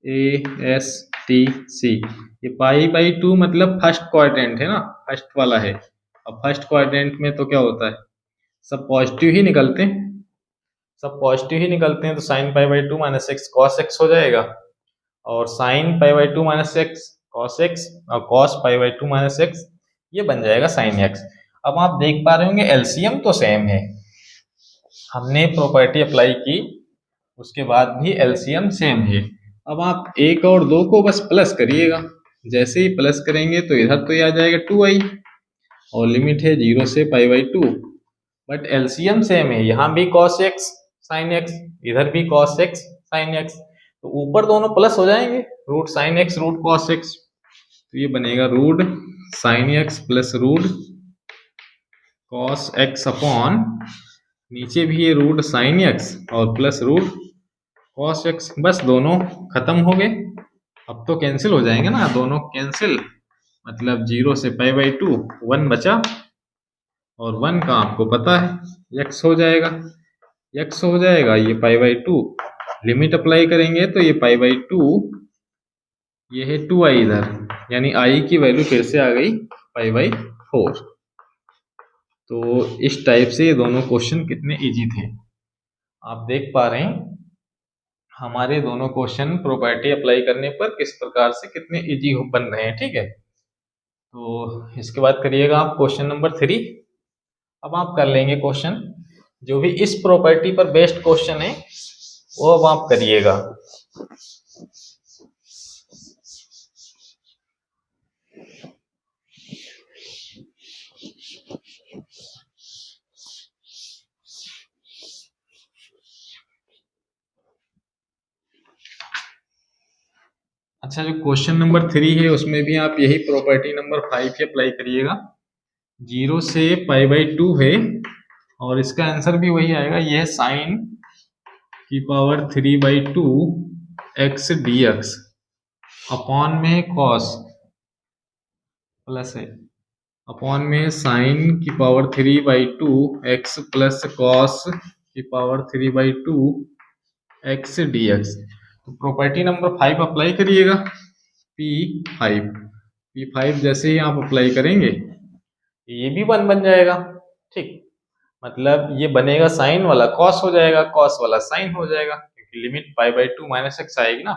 ए एस टी सी, ये पाई बाई टू मतलब फर्स्ट क्वाड्रेंट है ना, फर्स्ट वाला है। अब फर्स्ट क्वाड्रेंट में तो क्या होता है, सब पॉजिटिव ही निकलते हैं, सब पॉजिटिव ही निकलते हैं, तो sine pi by two minus x cos x हो जाएगा, और sine pi by two minus x cos x, और cos pi by two minus x ये बन जाएगा साइन एक्स। अब आप देख पा रहे होंगे एलसीएम तो सेम है, हमने प्रॉपर्टी अप्लाई की उसके बाद भी एलसीएम सेम है। अब आप एक और दो को बस प्लस करिएगा, जैसे ही प्लस करेंगे तो इधर तो ये आ जाएगा 2i, और लिमिट है 0 से पाई by to, but LCM same है, यहाँ भी cos x sin x, इधर भी cos x sin x, तो ऊपर दोनों प्लस हो जाएंगे, root sine x root cos x, तो ये बनेगा root sine x plus root cos x upon, नीचे भी ये रूट साइन एक्स और प्लस रूट cos x, बस दोनों खत्म हो गए। अब तो कैंसिल हो जाएंगे ना, दोनों कैंसिल, मतलब 0 से पाई बाई टू 1 बचा, और 1 का आपको पता है x हो जाएगा, x हो जाएगा ये पाई बाई टू, लिमिट अप्लाई करेंगे तो ये पाई बाई टू, ये है 2i इधर, यानी i की वैल्यू फिर से आ गई पाई बाई 4। तो इस टाइप से ये दोनों क्वेश्चन कितने इजी थे, आप देख पा रहे हैं हमारे दोनों क्वेश्चन प्रॉपर्टी अप्लाई करने पर किस प्रकार से कितने इजी बन रहे हैं। ठीक है, तो इसके बाद करिएगा आप क्वेश्चन नंबर 3। अब आप कर लेंगे क्वेश्चन जो भी इस प्रॉपर्टी पर बेस्ड क्वेश्चन है वो अब आप करिएगा। अच्छा, जो क्वेश्चन नंबर 3 है उसमें भी आप यही प्रॉपर्टी नंबर 5 ही अप्लाई करिएगा। 0 से पाई बाई टू है, और इसका आंसर भी वही आएगा, ये है साइन की power 3 by two x d x, upon में कॉस प्लस है, अपॉन में साइन की power 3 by two x plus cos की power 3 by two x d x. तो प्रॉपर्टी नंबर 5 अप्लाई करिएगा, P5 जैसे ही आप अप्लाई करेंगे ये भी 1 बन जाएगा। ठीक, मतलब ये बनेगा साइन वाला कॉस हो जाएगा, कॉस वाला साइन हो जाएगा, क्योंकि limit pi by two minus x आएगी ना।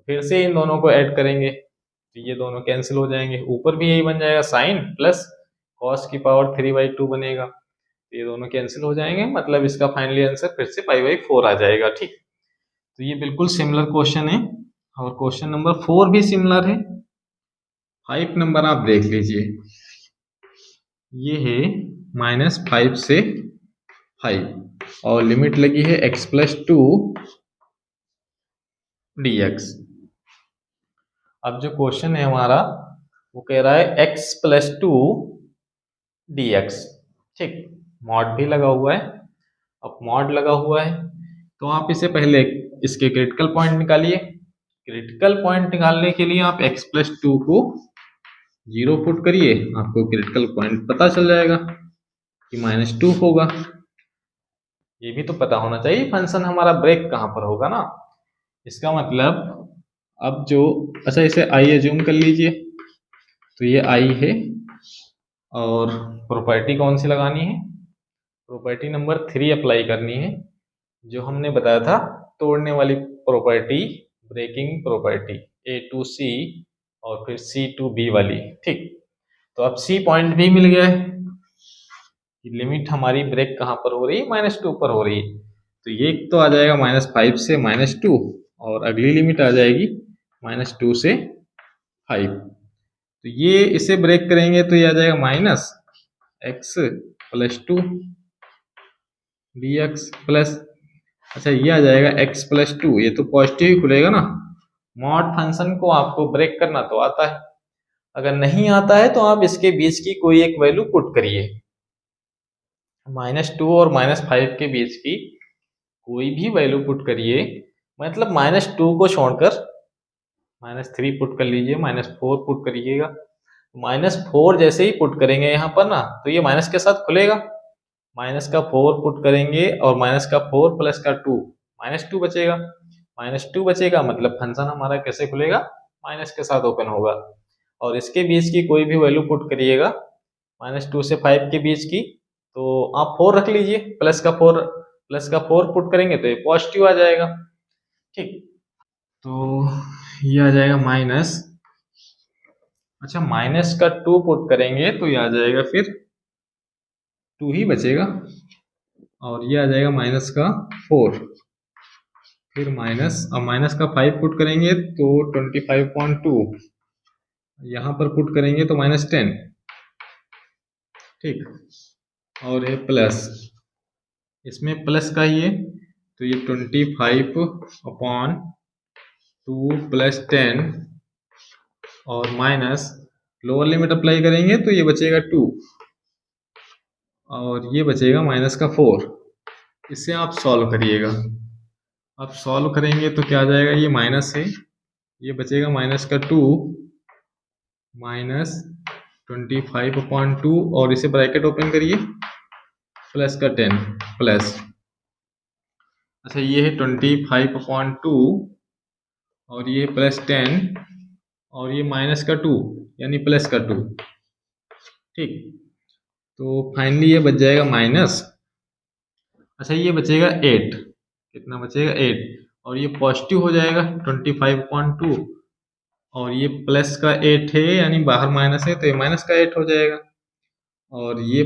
फिर से इन दोनों को ऐड करेंगे तो ये दोनों कैंसिल हो जाएंगे, ऊपर भी यही बन जाएगा साइन प्लस कॉस की पावर 3 बाई टू बनेगा, ये दोनों कैंसिल हो जाएंगे, मतलब इसका फाइनली आंसर फिर से पाई बाई 4 आ जाएगा। ठीक, तो ये बिल्कुल सिमिलर क्वेश्चन है, और क्वेश्चन नंबर 4 भी सिमिलर है। 5 नंबर आप देख लीजिए, ये है -5 से 5, और लिमिट लगी है x plus two D x. अब जो क्वेश्चन है हमारा वो कह रहा है x plus two D x. ठीक, मॉड भी लगा हुआ है, अब मॉड लगा हुआ है तो आप इसे पहले इसके क्रिटिकल पॉइंट निकालिए। क्रिटिकल पॉइंट निकालने के लिए आप x प्लस टू को 0 पुट करिए, आपको क्रिटिकल पॉइंट पता चल जाएगा कि -2 होगा। ये भी तो पता होना चाहिए फंक्शन हमारा ब्रेक कहाँ पर होगा ना, इसका मतलब अब जो, अच्छा इसे i एज्यूम कर लीजिए, तो ये i है, और प्रॉपर्टी कौन सी लगानी है, प्रॉपर्टी नंबर 3 अप्लाई करनी है, जो हमने बताया था तोड़ने वाली property, breaking property A to C और फिर C टू B वाली। ठीक, तो अब C पॉइंट भी मिल गया है, लिमिट हमारी ब्रेक कहाँ पर हो रही है, -2 पर हो रही है, तो ये तो आ जाएगा -5 से -2, और अगली लिमिट आ जाएगी -2 से 5, तो ये इसे ब्रेक करेंगे तो ये आ जाएगा minus x plus 2 dx plus, अच्छा ये आ जाएगा x प्लस 2, ये तो पॉजिटिव ही खुलेगा ना। मॉड फंक्शन को आपको ब्रेक करना तो आता है, अगर नहीं आता है तो आप इसके बीच की कोई एक वैल्यू पुट करिए। -2 और -5 के बीच की कोई भी वैल्यू पुट करिए, मतलब -2 को छोड़कर -3 पुट कर लीजिए, -4 पुट करिएगा। -4 जैसे ही पुट करेंगे यहाँ पर ना, तो ये माइनस के साथ खुलेगा। माइनस का 4 पुट करेंगे और माइनस का 4 प्लस का 2, -2 बचेगा। -2 बचेगा मतलब फंक्शन हमारा कैसे खुलेगा, माइनस के साथ ओपन होगा। और इसके बीच की कोई भी वैल्यू पुट करिएगा -2 से 5 के बीच की, तो आप 4 रख लीजिए, प्लस का 4 पुट करेंगे तो ये पॉजिटिव आ जाएगा। ठीक, तो ये आ जाएगा माइनस, अच्छा माइनस का 2 पुट करेंगे तो ये आ जाएगा फिर 2 ही बचेगा, और ये आ जाएगा माइनस का 4, फिर माइनस, अब माइनस का 5 पुट करेंगे तो 25.2, यहाँ पर पुट करेंगे तो -10, ठीक, और ये प्लस, इसमें प्लस का ही है तो ये 25/2 प्लस 10, और माइनस लोअर लिमिट अप्लाई करेंगे तो ये बचेगा 2, और ये बचेगा माइनस का 4। इसे आप सॉल्व करिएगा, आप सॉल्व करेंगे तो क्या आ जाएगा, ये माइनस है, ये बचेगा माइनस का 2 माइनस 25/2, और इसे ब्रैकेट ओपन करिए, प्लस का 10 प्लस, अच्छा ये है 25/2 और ये प्लस 10 और ये माइनस का 2 यानी प्लस का 2, ठीक, तो फाइनली ये बच जाएगा माइनस, अच्छा ये बचेगा 8, कितना बचेगा 8, और ये पॉजिटिव हो जाएगा 25/2, और ये प्लस का 8 है यानी बाहर माइनस है तो ये माइनस का 8 हो जाएगा, और ये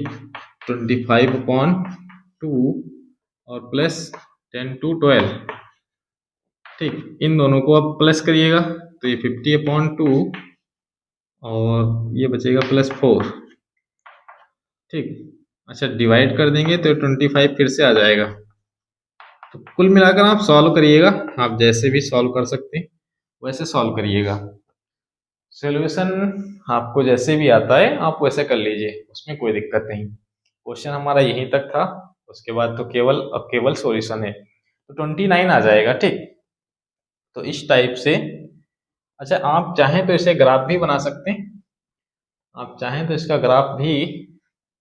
25/2 और प्लस 10 to 12, ठीक, इन दोनों को आप प्लस करिएगा तो ये 50/2 और ये बचेगा प्लस 4, ठीक, अच्छा डिवाइड कर देंगे तो 25 फिर से आ जाएगा। तो कुल मिलाकर आप सॉल्व करिएगा, आप जैसे भी सॉल्व कर सकते हैं वैसे सॉल्व करिएगा। सॉल्यूशन आपको जैसे भी आता है आप वैसे कर लीजिए, उसमें कोई दिक्कत नहीं। क्वेश्चन हमारा यहीं तक था, उसके बाद तो केवल सॉल्यूशन है, तो 29 आ जाएगा, ठीक। तो इस टाइप से, अच्छा आप चाहें तो इसे ग्राफ भी बना सकते हैं, आप चाहें तो इसका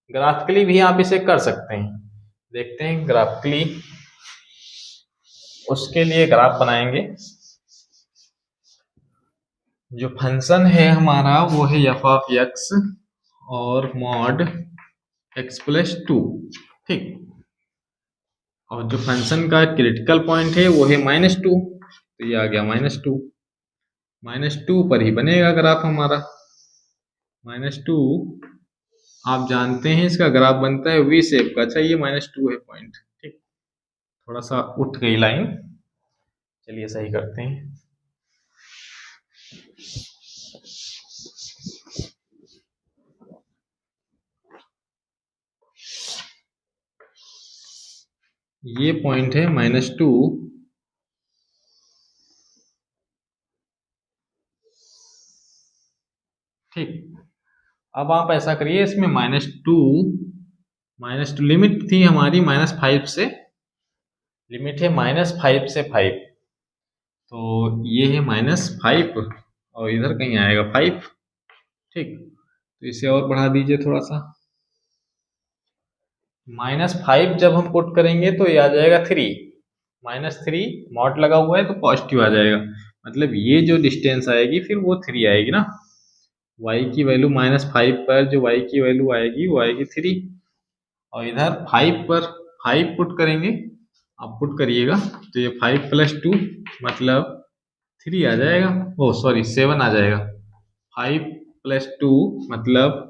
ग्राफिकली भी आप इसे कर सकते हैं। देखते हैं ग्राफिकली, उसके लिए ग्राफ बनाएंगे। जो फंक्शन है हमारा वो है f(x) और mod x प्लस 2, ठीक, और जो फंक्शन का क्रिटिकल पॉइंट है वो है -2, तो ये आ गया -2 पर ही बनेगा ग्राफ हमारा। -2 आप जानते हैं इसका ग्राफ बनता है वी शेप का, अच्छा ये -2 है पॉइंट, ठीक, थोड़ा सा उठ गई लाइन, चलिए सही करते हैं। ये पॉइंट है -2, ठीक, अब आप ऐसा करिए, इसमें -2 लिमिट थी हमारी -5 से, लिमिट है -5 से 5, तो ये है -5 और इधर कहीं आएगा 5, ठीक, तो इसे और बढ़ा दीजिए थोड़ा सा, -5 जब हम पुट करेंगे तो ये आ जाएगा 3, -3 मॉड लगा हुआ है तो पॉजिटिव आ जाएगा, मतलब ये जो डिस्टेंस आएगी फिर वो 3 आएगी ना, y की वैल्यू -5 पर जो y की वैल्यू आएगी वो आएगी 3, और इधर 5 पर 5 पुट करेंगे, आप पुट करिएगा तो ये 5 प्लस 2 मतलब 3 आ जाएगा, ओ सॉरी 7 आ जाएगा, 5 प्लस 2 मतलब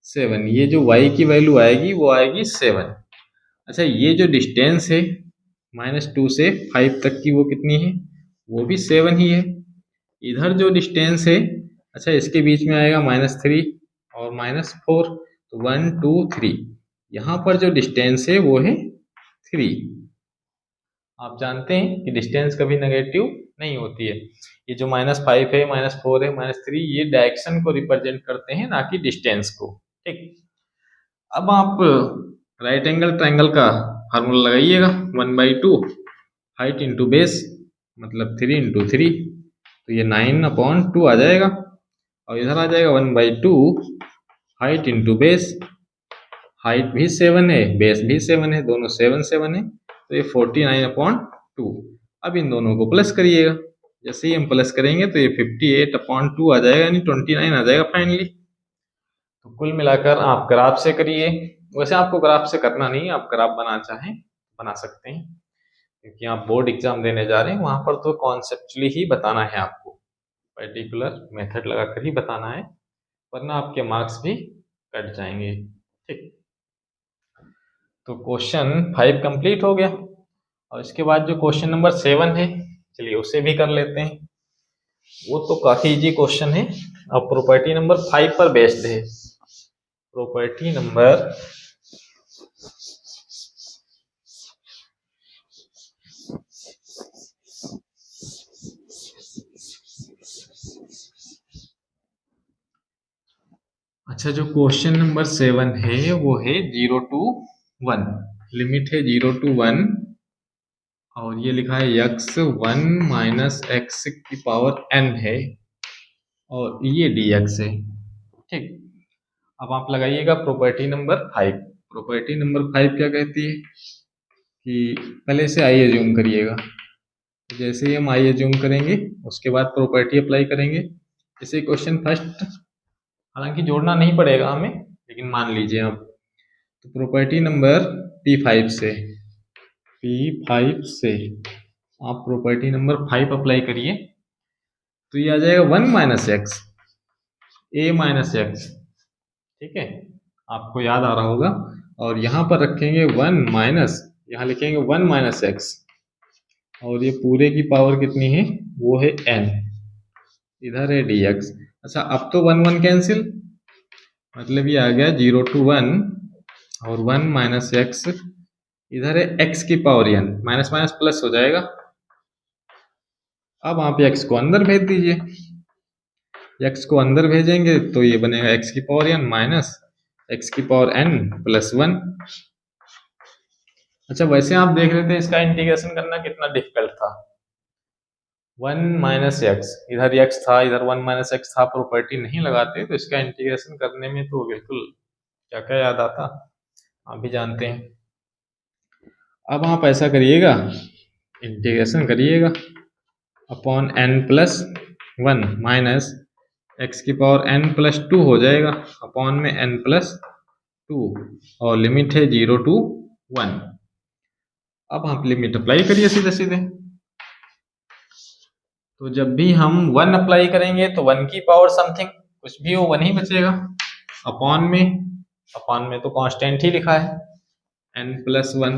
7, ये जो y की वैल्यू आएगी वो आएगी 7। अच्छा ये जो डिस्टेंस है -2 से 5 तक की वो कितनी है, वो भी 7 ही है। इधर जो डिस्टेंस है अच्छा, इसके बीच में आएगा -3 और -4, तो 1 2 3। यहाँ पर जो डिस्टेंस है वो है 3। आप जानते हैं कि डिस्टेंस कभी नेगेटिव नहीं होती है। ये जो -5 है, -4 है, -3, ये डायरेक्शन को रिप्रेजेंट करते हैं, ना कि डिस्टेंस को। ठीक, अब आप राइट एंगल ट्रायंगल का फार्मूला लगाइएगा। 1/2 हाइट इंटू बेस, मतलब 3 इंटू 3, तो ये 9/2 आ जाएगा। और इधर आ जाएगा 1/2 हाइट इंटू बेस, हाइट भी 7 है, बेस भी 7 है, दोनों 7 7 है, तो ये 49/2। अब इन दोनों को प्लस करिएगा। जैसे ही हम प्लस करेंगे तो ये 58/2 आ जाएगा, यानी 29 आ जाएगा फाइनली। तो कुल मिलाकर आप ग्राफ से करिए। वैसे आपको ग्राफ से करना नहीं है, आप ग्राफ बनाना चाहें बना सकते हैं, क्योंकि आप बोर्ड एग्जाम देने जा रहे हैं, वहां पर तो कॉन्सेप्चुअली ही बताना है आपको, पर्टिकुलर मेथड लगाकर ही बताना है, वरना आपके मार्क्स भी कट जाएंगे। ठीक, तो क्वेश्चन 5 कंप्लीट हो गया। और इसके बाद जो क्वेश्चन नंबर 7 है, चलिए उसे भी कर लेते हैं। वो तो काफी इजी क्वेश्चन है और प्रॉपर्टी नंबर 5 पर बेस्ड है। प्रॉपर्टी नंबर अच्छा, जो क्वेश्चन नंबर 7 है वो है 0 to 1। लिमिट है 0 to 1, और ये लिखा है x1 माइनस एक्स की पावर n है, और ये dx है। ठीक, अब आप लगाइएगा प्रॉपर्टी नंबर 5। प्रॉपर्टी नंबर 5 क्या कहती है कि पहले से आई एज्यूम करिएगा। जैसे ही हम आई एज्यूम करेंगे उसके बाद प्रॉपर्टी अप्लाई करेंगे। जैसे क्वेश्चन फर्स्ट, हालांकि जोड़ना नहीं पड़ेगा हमें, लेकिन मान लीजिए आप, तो प्रॉपर्टी नंबर P5 से आप प्रॉपर्टी नंबर 5 अप्लाई करिए, तो ये आ जाएगा 1 माइनस एक्स, ए माइनस एक्स। ठीक है, आपको याद आ रहा होगा। और यहाँ पर रखेंगे 1 माइनस, यहाँ लिखेंगे 1 माइनस एक्स, और ये पूरे की पावर कितनी है, वो है n, इधर है dx। अच्छा, अब तो 1 1 कैंसिल, मतलब ये आ गया 0 to 1, और 1 माइनस एक्स, इधर है x की power n, minus minus plus हो जाएगा। अब आप x को अंदर भेज दीजिए। x को अंदर भेजेंगे तो ये बनेगा x की पावर n माइनस x की पावर n प्लस 1। अच्छा, वैसे आप देख रहे थे इसका इंटीग्रेशन करना कितना डिफिकल्ट था। 1 माइनस एक्स, इधर x था, इधर 1 माइनस एक्स था, प्रॉपर्टी नहीं लगाते तो इसका इंटीग्रेशन करने में तो बिल्कुल क्या क्या याद आता, आप भी जानते हैं। अब आप ऐसा करिएगा, इंटीग्रेशन करिएगा upon n plus 1 minus x की पावर n प्लस 2 हो जाएगा, अपॉन में n प्लस 2, और लिमिट है 0 to 1। अब आप लिमिट अप्लाई करिए सीधे सीधे। तो जब भी हम 1 अप्लाई करेंगे तो 1 की पावर समथिंग कुछ भी हो 1 ही बचेगा, अपॉन में तो कांस्टेंट ही लिखा है n प्लस 1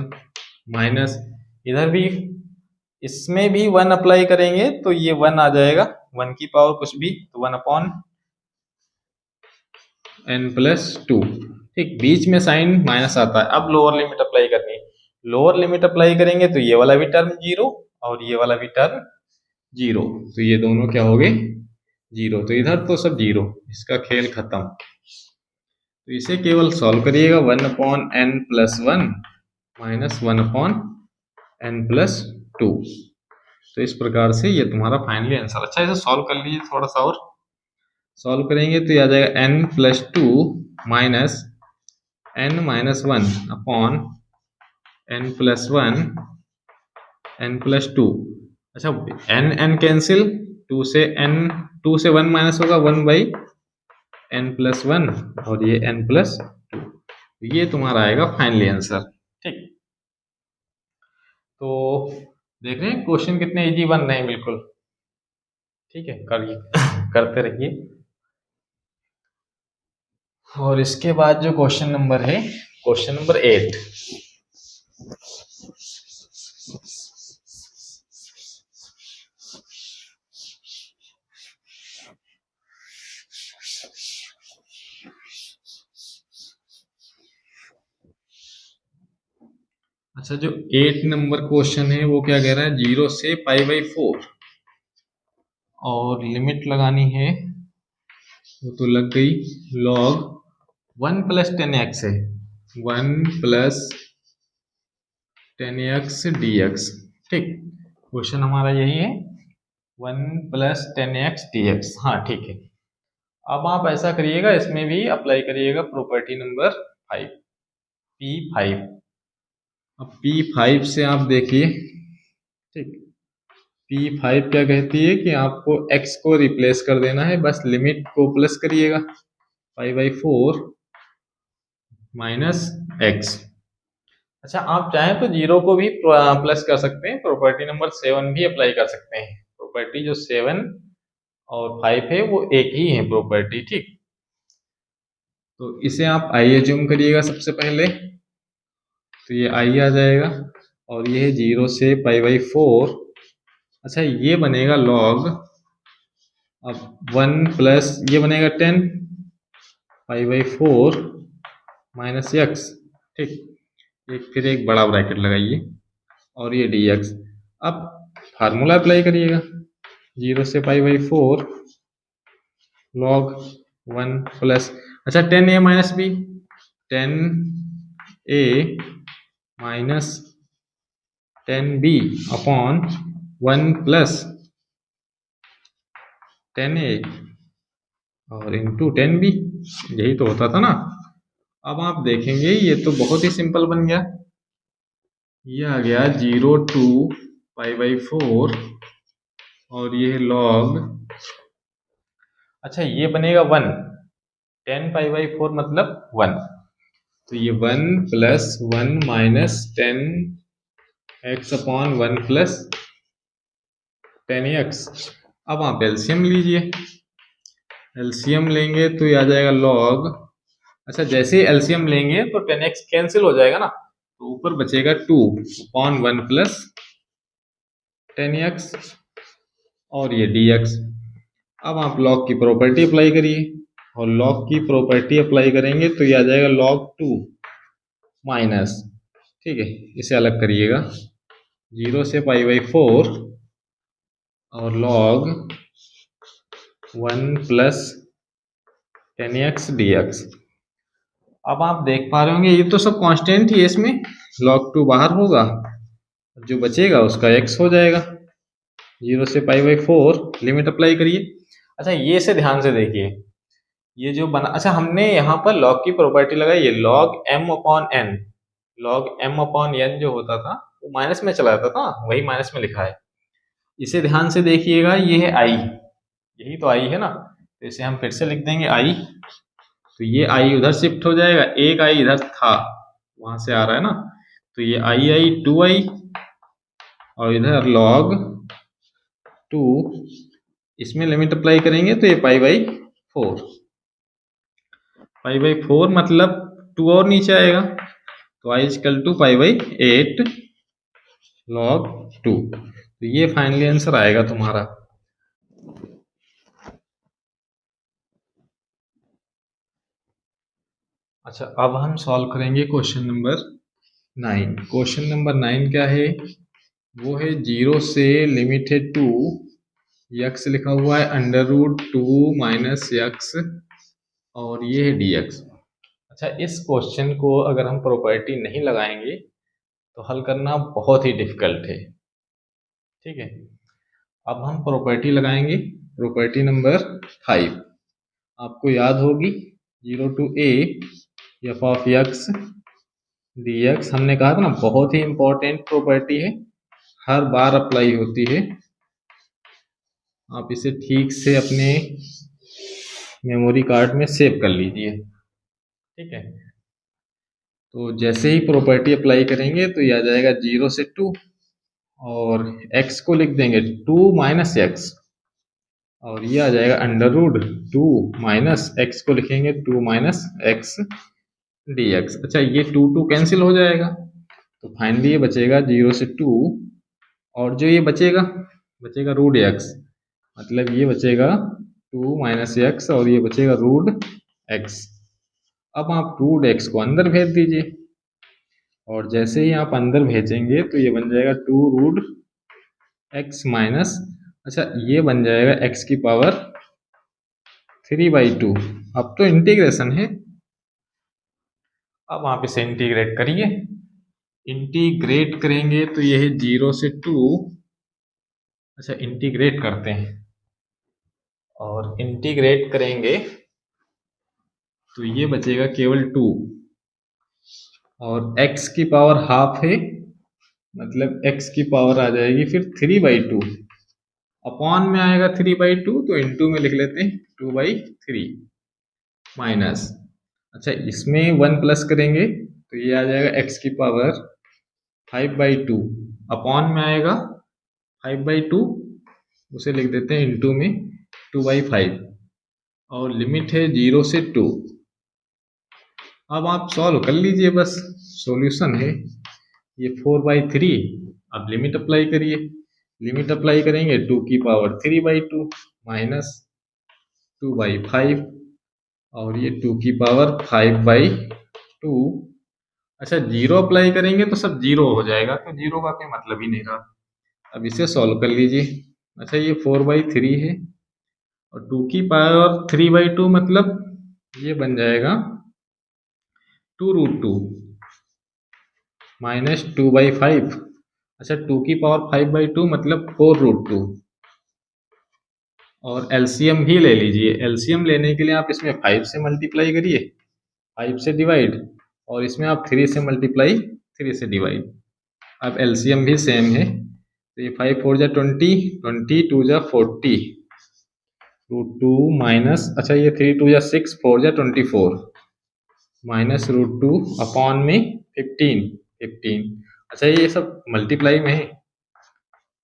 माइनस, इधर भी इसमें भी 1 अप्लाई करेंगे तो ये 1 आ जाएगा, 1 की पावर कुछ भी, तो 1 अपॉन n प्लस 2। ठीक, बीच में साइन माइनस आता है। अब लोअर लिमिट अप्लाई करनी है। लोअर लिमिट अप्लाई करेंगे तो ये वाला भी टर्म 0 और ये वाला भी टर्म 0, तो ये दोनों क्या हो गए, 0, तो इधर तो सब 0, इसका खेल खत्म। तो इसे केवल सॉल्व करिएगा, 1 upon n plus 1 minus 1 upon n plus 2। तो इस प्रकार से ये तुम्हारा फाइनली आंसर। अच्छा, इसे सॉल्व कर लीजिए थोड़ा सा, और सॉल्व करेंगे तो ये आ जाएगा n plus 2 minus n minus 1 upon n plus 1 n plus 2। अच्छा, n कैंसिल, 2 से 1 माइनस होगा 1 बाई n प्लस 1, और ये n प्लस 2, ये तुम्हारा आएगा फाइनली आंसर। ठीक, तो देख रहे हैं क्वेश्चन कितने इजी बन रहे हैं बिल्कुल। ठीक है, करिए करते रहिए। और इसके बाद जो क्वेश्चन नंबर है, क्वेश्चन नंबर 8। अच्छा, जो 8 नंबर क्वेश्चन है वो क्या कह रहा है, 0 से π/4 और लिमिट लगानी है, वो तो लग गई। log 1 + 10x है, 1 + 10x dx। ठीक, क्वेश्चन हमारा यही है, 1 + 10x dx। हाँ ठीक है। अब आप ऐसा करिएगा, इसमें भी अप्लाई करिएगा प्रॉपर्टी नंबर 5, P5। अब P5 से आप देखिए, ठीक, P5 क्या कहती है कि आपको x को रिप्लेस कर देना है, बस लिमिट को प्लस करिएगा, π/4 - x। अच्छा, आप चाहें तो 0 को भी प्लस कर सकते हैं, प्रॉपर्टी नंबर 7 भी अप्लाई कर सकते हैं। प्रॉपर्टी जो 7 और 5 है वो एक ही है प्रॉपर्टी। ठीक, तो इसे आप i एज्यूम करिएगा सबसे पहले, तो ये i आ जाएगा, और ये है 0 से π/4। अच्छा, ये बनेगा log, अब 1 प्लस ये बनेगा 10 π/4 - x। ठीक, फिर एक बड़ा ब्रैकेट लगाइए और ये dx। अब फार्मूला अप्लाई करिएगा, 0 से π/4 log 1 प्लस, अच्छा 10a - b, 10a - 10b upon 1 plus 10a और इंटू 10b, यही तो होता था ना। अब आप देखेंगे ये तो बहुत ही सिंपल बन गया, ये आ गया 0 to π/4 और ये log, अच्छा ये बनेगा 1, 10 π/4 मतलब 1, तो ये 1 + 1 - 10x अपॉन 1 + 10x। अब आप एलसीएम लीजिए, एलसीएम लेंगे तो ये आ जाएगा log, अच्छा जैसे ही एलसीएम लेंगे तो 10x कैंसिल हो जाएगा ना, तो ऊपर बचेगा 2 अपॉन 1 + 10x और ये dx। अब आप log की प्रॉपर्टी अप्लाई करिए, और log की प्रॉपर्टी अप्लाई करेंगे तो ये आ जाएगा log 2 माइनस, ठीक है, इसे अलग करिएगा, 0 से π/4 और log 1 + 10x dx। अब आप देख पा रहे होंगे ये तो सब कांस्टेंट ही है, इसमें log 2 बाहर होगा, जो बचेगा उसका x हो जाएगा। 0 से π/4 लिमिट अप्लाई करिए। अच्छा, ये से ध्यान से देखिए, ये जो बना, अच्छा हमने यहाँ पर log की प्रॉपर्टी लगाई है, log m/n, log m/n जो होता था वो माइनस में चला जाता था, वही माइनस में लिखा है। इसे ध्यान से देखिएगा, ये है i, यही तो i है ना, तो इसे हम फिर से लिख देंगे i, तो ये i उधर शिफ्ट हो जाएगा, एक i इधर था वहां से आ रहा है ना, तो ये i 2i और इधर log 2, इसमें लिमिट अप्लाई करेंगे तो ये π/4, π/4 मतलब 2 और नीचे आएगा, तो i = π/8 log 2, तो ये फाइनली आंसर आएगा तुम्हारा। अच्छा, अब हम सॉल्व करेंगे क्वेश्चन नंबर 9। क्वेश्चन नंबर 9 क्या है, वो है 0 से लिमिट है 2, x लिखा हुआ है √2 - x और ये है dx। अच्छा, इस क्वेश्चन को अगर हम प्रॉपर्टी नहीं लगाएंगे तो हल करना बहुत ही डिफिकल्ट है। ठीक है, अब हम प्रॉपर्टी लगाएंगे, प्रॉपर्टी नंबर 5 आपको याद होगी, 0 to a f(x) dx। हमने कहा था ना बहुत ही इंपॉर्टेंट प्रॉपर्टी है, हर बार अप्लाई होती है, आप इसे ठीक से अपने मेमोरी कार्ड में सेव कर लीजिए। ठीक है, तो जैसे ही प्रॉपर्टी अप्लाई करेंगे तो ये आ जाएगा 0 से 2 और x को लिख देंगे 2 - x और ये आ जाएगा √2 - x को लिखेंगे 2 - x dx। अच्छा, ये 2 कैंसिल हो जाएगा, तो फाइनली ये बचेगा 0 से 2 और जो ये बचेगा √x, मतलब ये बचेगा 2 - x और ये बचेगा √x। अब आप √x को अंदर भेज दीजिए, और जैसे ही आप अंदर भेजेंगे तो ये बन जाएगा 2√x माइनस, अच्छा ये बन जाएगा x की पावर 3/2। अब तो इंटीग्रेशन है, अब आप इसे इंटीग्रेट करिए। इंटीग्रेट करेंगे तो ये है 0 से 2, अच्छा इंटीग्रेट करते हैं और इंटीग्रेट करेंगे तो ये बचेगा केवल 2, और x की पावर हाफ है, मतलब x की पावर आ जाएगी फिर 3/2। अपॉन में आएगा 3/2 तो इंटू में लिख लेते हैं 2/3 माइनस, अच्छा इसमें 1 प्लस करेंगे तो ये आ जाएगा x की पावर 5/2, अपॉन में आएगा 5/2, उसे लिख देते हैं इंटू में 2/5, और लिमिट है 0 से 2। अब आप सॉल्व कर लीजिए, बस सॉल्यूशन है ये 4/3। अब लिमिट अप्लाई करिए, लिमिट अप्लाई करेंगे 2 की पावर 3/2 माइनस 2/5, और ये 2 की पावर 5/2। अच्छा जीरो अप्लाई करेंगे तो सब जीरो हो जाएगा, तो जीरो का कोई मतलब ही नहीं रहा। अब इसे सॉल्व कर लीजिए, अच्छा ये 4/3 है और 2 की पावर 3/2 मतलब ये बन जाएगा 2√2 माइनस 2/5, अच्छा 2 की पावर 5/2 मतलब 4√2, और एलसीएम भी ले लीजिए। एलसीएम लेने के लिए आप इसमें 5 से मल्टीप्लाई करिए, 5 से डिवाइड, और इसमें आप 3 से मल्टीप्लाई, 3 से डिवाइड। अब एलसीएम भी सेम है, तो ये 5 4 जा 20, 20 2 जा 40, √2 माइनस, अच्छा ये 3 2 जा 6, 4 जा 24 माइनस √2 अपॉन में 15, 15, अच्छा ये सब मल्टीप्लाई में है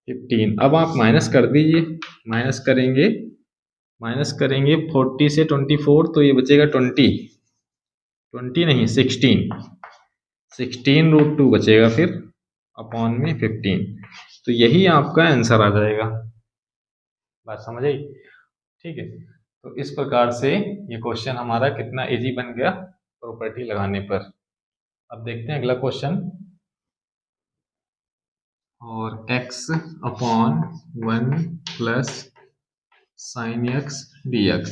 15। अब आप माइनस कर दीजिए, माइनस करेंगे, माइनस करेंगे 40 से 24 तो ये बचेगा 20, 20 नहीं 16, 16√2 बचेगा फिर अपॉन में 15, तो यही आपका आंसर आ जाएगा। बात समझ आई? ठीक है, तो इस प्रकार से ये क्वेश्चन हमारा कितना इजी बन गया प्रॉपर्टी लगाने पर। अब देखते हैं अगला क्वेश्चन, और x upon 1 plus sign x dx।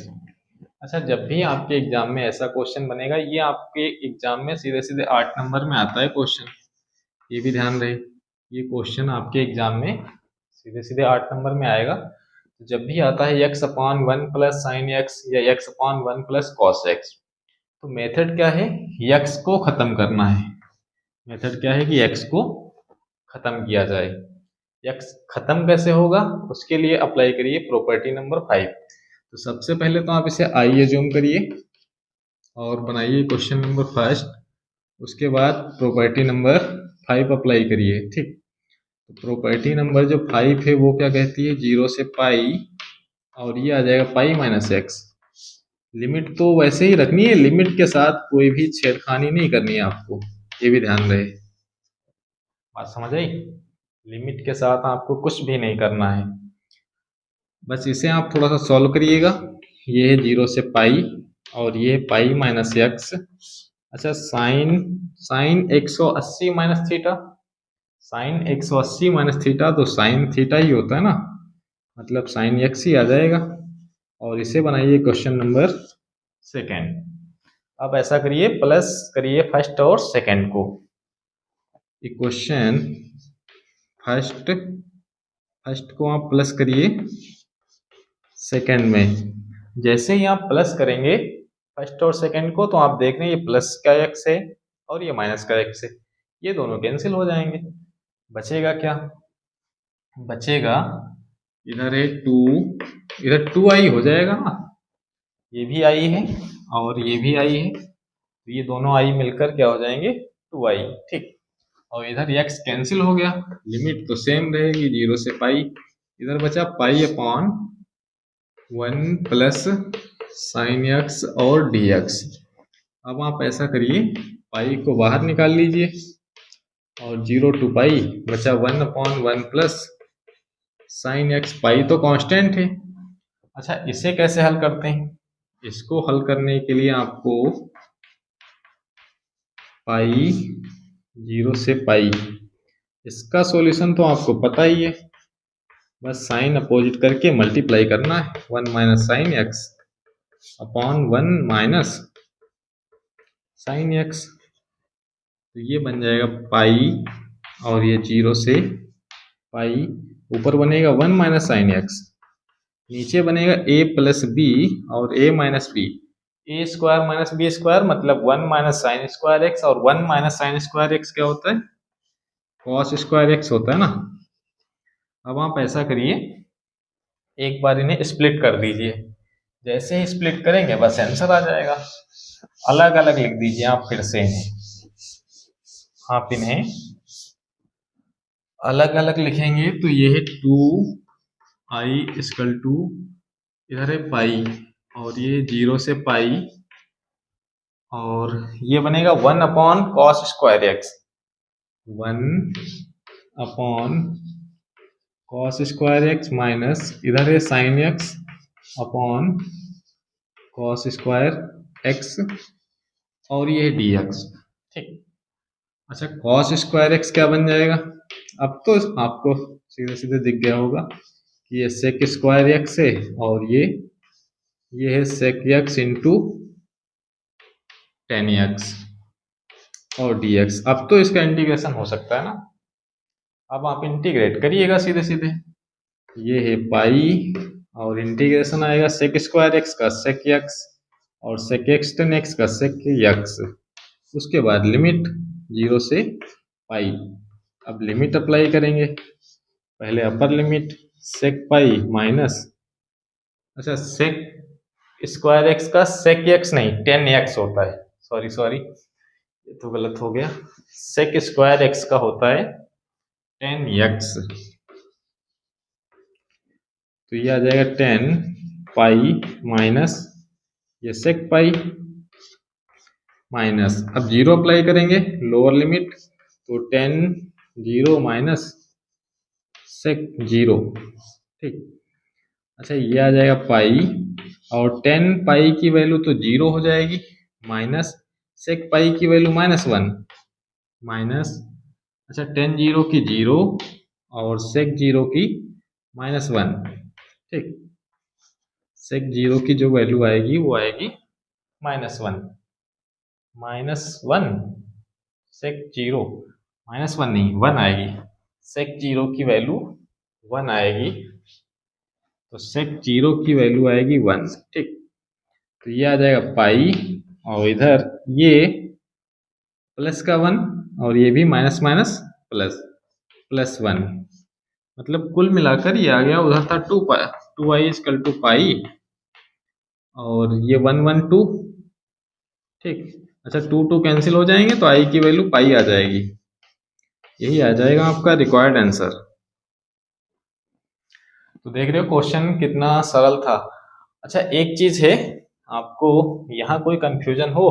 अच्छा जब भी आपके एग्जाम में ऐसा क्वेश्चन बनेगा, ये आपके एग्जाम में सीधे सीधे 8 नंबर में आता है क्वेश्चन, ये भी ध्यान रहे, ये क्वेश्चन आपके एग्जाम में सीधे सीधे 8 नंबर में आएगा। तो जब भी आता है x upon 1 plus sign x या x upon 1 plus cos x, तो मेथड क्या है, x को खत्म करना है। मेथड क्या है कि x को खत्म किया जाए। x खत्म कैसे होगा, उसके लिए अप्लाई करिए प्रॉपर्टी नंबर 5। तो सबसे पहले तो आप इसे i एज्यूम करिए और बनाइए क्वेश्चन नंबर फर्स्ट, उसके बाद प्रॉपर्टी नंबर 5 अप्लाई करिए। ठीक, तो प्रॉपर्टी नंबर जो 5 है वो क्या कहती है, 0 से पाई, और ये आ जाएगा पाई माइनस एक्स। लिमिट तो वैसे ही रखनी है, लिमिट के साथ कोई भी छेड़खानी नहीं करनी है आपको, ये भी ध्यान रहे। बात समझ आई? लिमिट के साथ आपको कुछ भी नहीं करना है, बस इसे आप थोड़ा सा सॉल्व करिएगा। ये है 0 से पाई और ये है पाई माइनस एक्स। अच्छा sine, sine 180 minus theta, sine 180 minus theta तो साइन थीटा ही होता है ना, मतलब साइन एक्स ही आ जाएगा। और इसे बनाइए क्वेश्चन नंबर सेकेंड। अब ऐसा करिए, प्लस करिए फर्स्ट और सेकेंड को। इक्वेशन फर्स्ट, फर्स्ट को आप प्लस करिए सेकेंड में। जैसे ही आप प्लस करेंगे फर्स्ट और सेकेंड को, तो आप देख रहे हैं ये प्लस का एक्स है और ये माइनस का एक्स है, ये दोनों कैंसिल हो जाएंगे। बचेगा क्या, बचेगा इधर है 2, इधर 2i हो जाएगा ना, ये भी i है और ये भी i है, तो ये दोनों i मिलकर क्या हो जाएंगे 2i। ठीक, और इधर x कैंसिल हो गया, लिमिट तो सेम रहेगी 0 से पाई, इधर बचा pi upon 1 plus sign x और dx। अब आप ऐसा करिए, पाई को बाहर निकाल लीजिए और 0 टू पाई बचा 1 अपॉन 1 प्लस साइन x, पाई तो कांस्टेंट है। अच्छा इसे कैसे हल करते हैं, इसको हल करने के लिए आपको पाई 0 से पाई। इसका सॉल्यूशन तो आपको पता ही है, बस साइन अपोजिट करके मल्टीप्लाई करना है। 1 minus sign x upon 1 minus sine x, तो ये बन जाएगा पाई, और ये 0 से पाई। ऊपर बनेगा 1 माइनस साइन एक्स, नीचे बनेगा a प्लस बी और a minus b. A square minus b square मतलब 1 माइनस साइन स्क्वायर एक्स, और 1 माइनस साइन स्क्वायर एक्स क्या होता है? कॉस स्क्वायर एक्स होता है ना। अब आप ऐसा करिए, एक बार इन्हें स्प्लिट कर दीजिए। जैसे ही स्प्लिट करेंगे बस आंसर आ जाएगा। अलग अलग लिख दीजिए आप फिर से इन्हें। आप इन्हें अलग अलग लिखेंगे तो ये है 2i इक्वल टू, इधर है पाई, और ये 0 से पाई, और ये बनेगा 1 upon cos square x, 1 upon cos square x minus इधर है sign x upon cos square x, और ये है डी एक्स। ठीक, अच्छा कॉस स्क्वायर एक्स क्या बन जाएगा? अब तो आपको सीधे सीधे दिख गया होगा कि ये सेक स्क्वायर एक्स है, और ये है sec x into tan x और डी एक्स। अब तो इसका इंटीग्रेशन हो सकता है ना। अब आप इंटीग्रेट करिएगा सीधे सीधे। ये है पाई, और इंटीग्रेशन आएगा सेक स्क्वायर एक्स का सेक एक्स, और सेक एक्स टेन एक्स का सेक एक्स। उसके बाद लिमिट 0 से पाई। अब लिमिट अप्लाई करेंगे। पहले अपर लिमिट सेक पाई माइनस, अच्छा सेक स्क्वायर एक्स का सेक एक्स नहीं, टेन एक्स होता है। सॉरी ये तो गलत हो गया। सेक स्क्वायर एक्स का होता है टेन एक्स, तो ये आ जाएगा 10 पाई माइनस ये सेक पाई माइनस, अब 0 अप्लाई करेंगे लोअर लिमिट, तो 10 0 माइनस सेक 0। ठीक, अच्छा ये आ जाएगा पाई, और 10 पाई की वैल्यू तो 0 हो जाएगी, माइनस सेक पाई की वैल्यू -1 माइनस, अच्छा 10 0 की 0 और सेक 0 की -1। ठीक, सेक 0 की जो वैल्यू आएगी वो आएगी -1 सेक 0 -1 नहीं 1 आएगी। सेक 0 की वैल्यू 1 आएगी, तो सेक 0 की वैल्यू आएगी 1। ठीक, तो ये आ जाएगा पाई, और इधर ये प्लस का 1, और ये भी माइनस माइनस प्लस 1, मतलब कुल मिलाकर ये आ गया। उधर था 2i इक्वल टू पाई, और ये 1 1 2। ठीक, अच्छा 2 2 कैंसिल हो जाएंगे तो i की वैल्यू पाई आ जाएगी। यही आ जाएगा आपका रिक्वायर्ड आंसर। तो देख रहे हो क्वेश्चन कितना सरल था। अच्छा एक चीज है, आपको यहाँ कोई कंफ्यूजन हो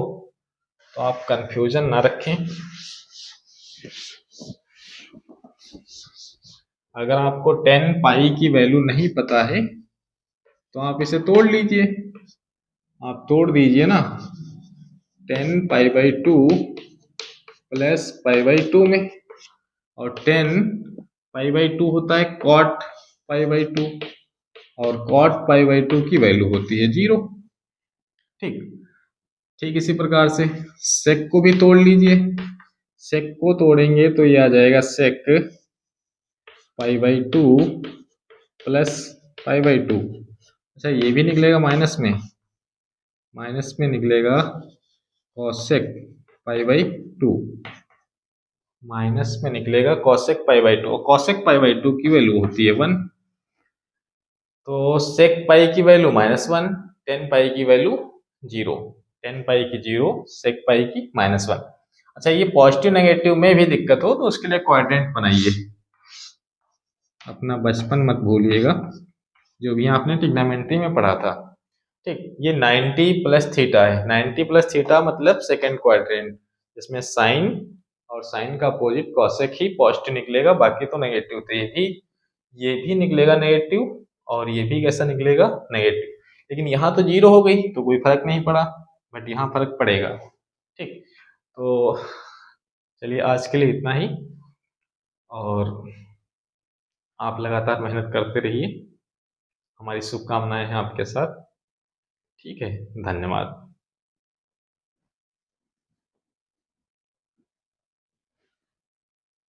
तो आप कंफ्यूजन ना रखें। अगर आपको 10 पाई की वैल्यू नहीं पता है तो आप इसे तोड़ लीजिए। आप तोड़ दीजिए ना, 10 पाई बाई 2 प्लस पाई बाई 2 में, और 10 पाई बाई 2 होता है कॉट पाई बाई 2, और कॉट पाई बाई 2 की वैल्यू होती है 0। ठीक, ठीक इसी प्रकार से सेक को भी तोड़ लीजिए। सेक को तोड़ेंगे तो ये आ जाएगा sec pi by 2 plus pi by 2। अच्छा ये भी निकलेगा माइनस में निकलेगा कॉसेक पाई बाई 2, माइनस में निकलेगा कॉसेक पाई बाई 2, और कॉसेक पाई बाई 2 की वैल्यू होती है 1, तो सेक पाई की वैल्यू -1, 10 पाई की वैल्यू 0, 10 पाई की 0, सेक पाई की -1। अच्छा ये पॉजिटिव नेगेटिव में भी दिक्कत हो तो उसके लिए क्वाड्रेंट बनाइए, अपना बचपन मत भूलिएगा जो भी आपने ट्रिग्नोमेट्री में पढ़ा था। ठीक, ये 90 प्लस थीटा है। 90 प्लस थीटा मतलब सेकेंड क्वाड्रेंट, जिसमें साइन और साइन का अपोजिट कॉसेक ही पॉजिटिव निकलेगा, बाकी तो नेगेटिव। तो ये भी निकलेगा नेगेटिव, और ये भी कैसा निकलेगा नेगेटिव। लेकिन यहाँ तो 0 हो गई तो कोई फर्क नहीं पड़ा, बट यहाँ फर्क पड़ेगा। ठीक, तो चलिए आज के लिए इतना ही, और आप लगातार मेहनत करते रहिए। हमारी शुभकामनाएं हैं आपके साथ। ठीक है, धन्यवाद।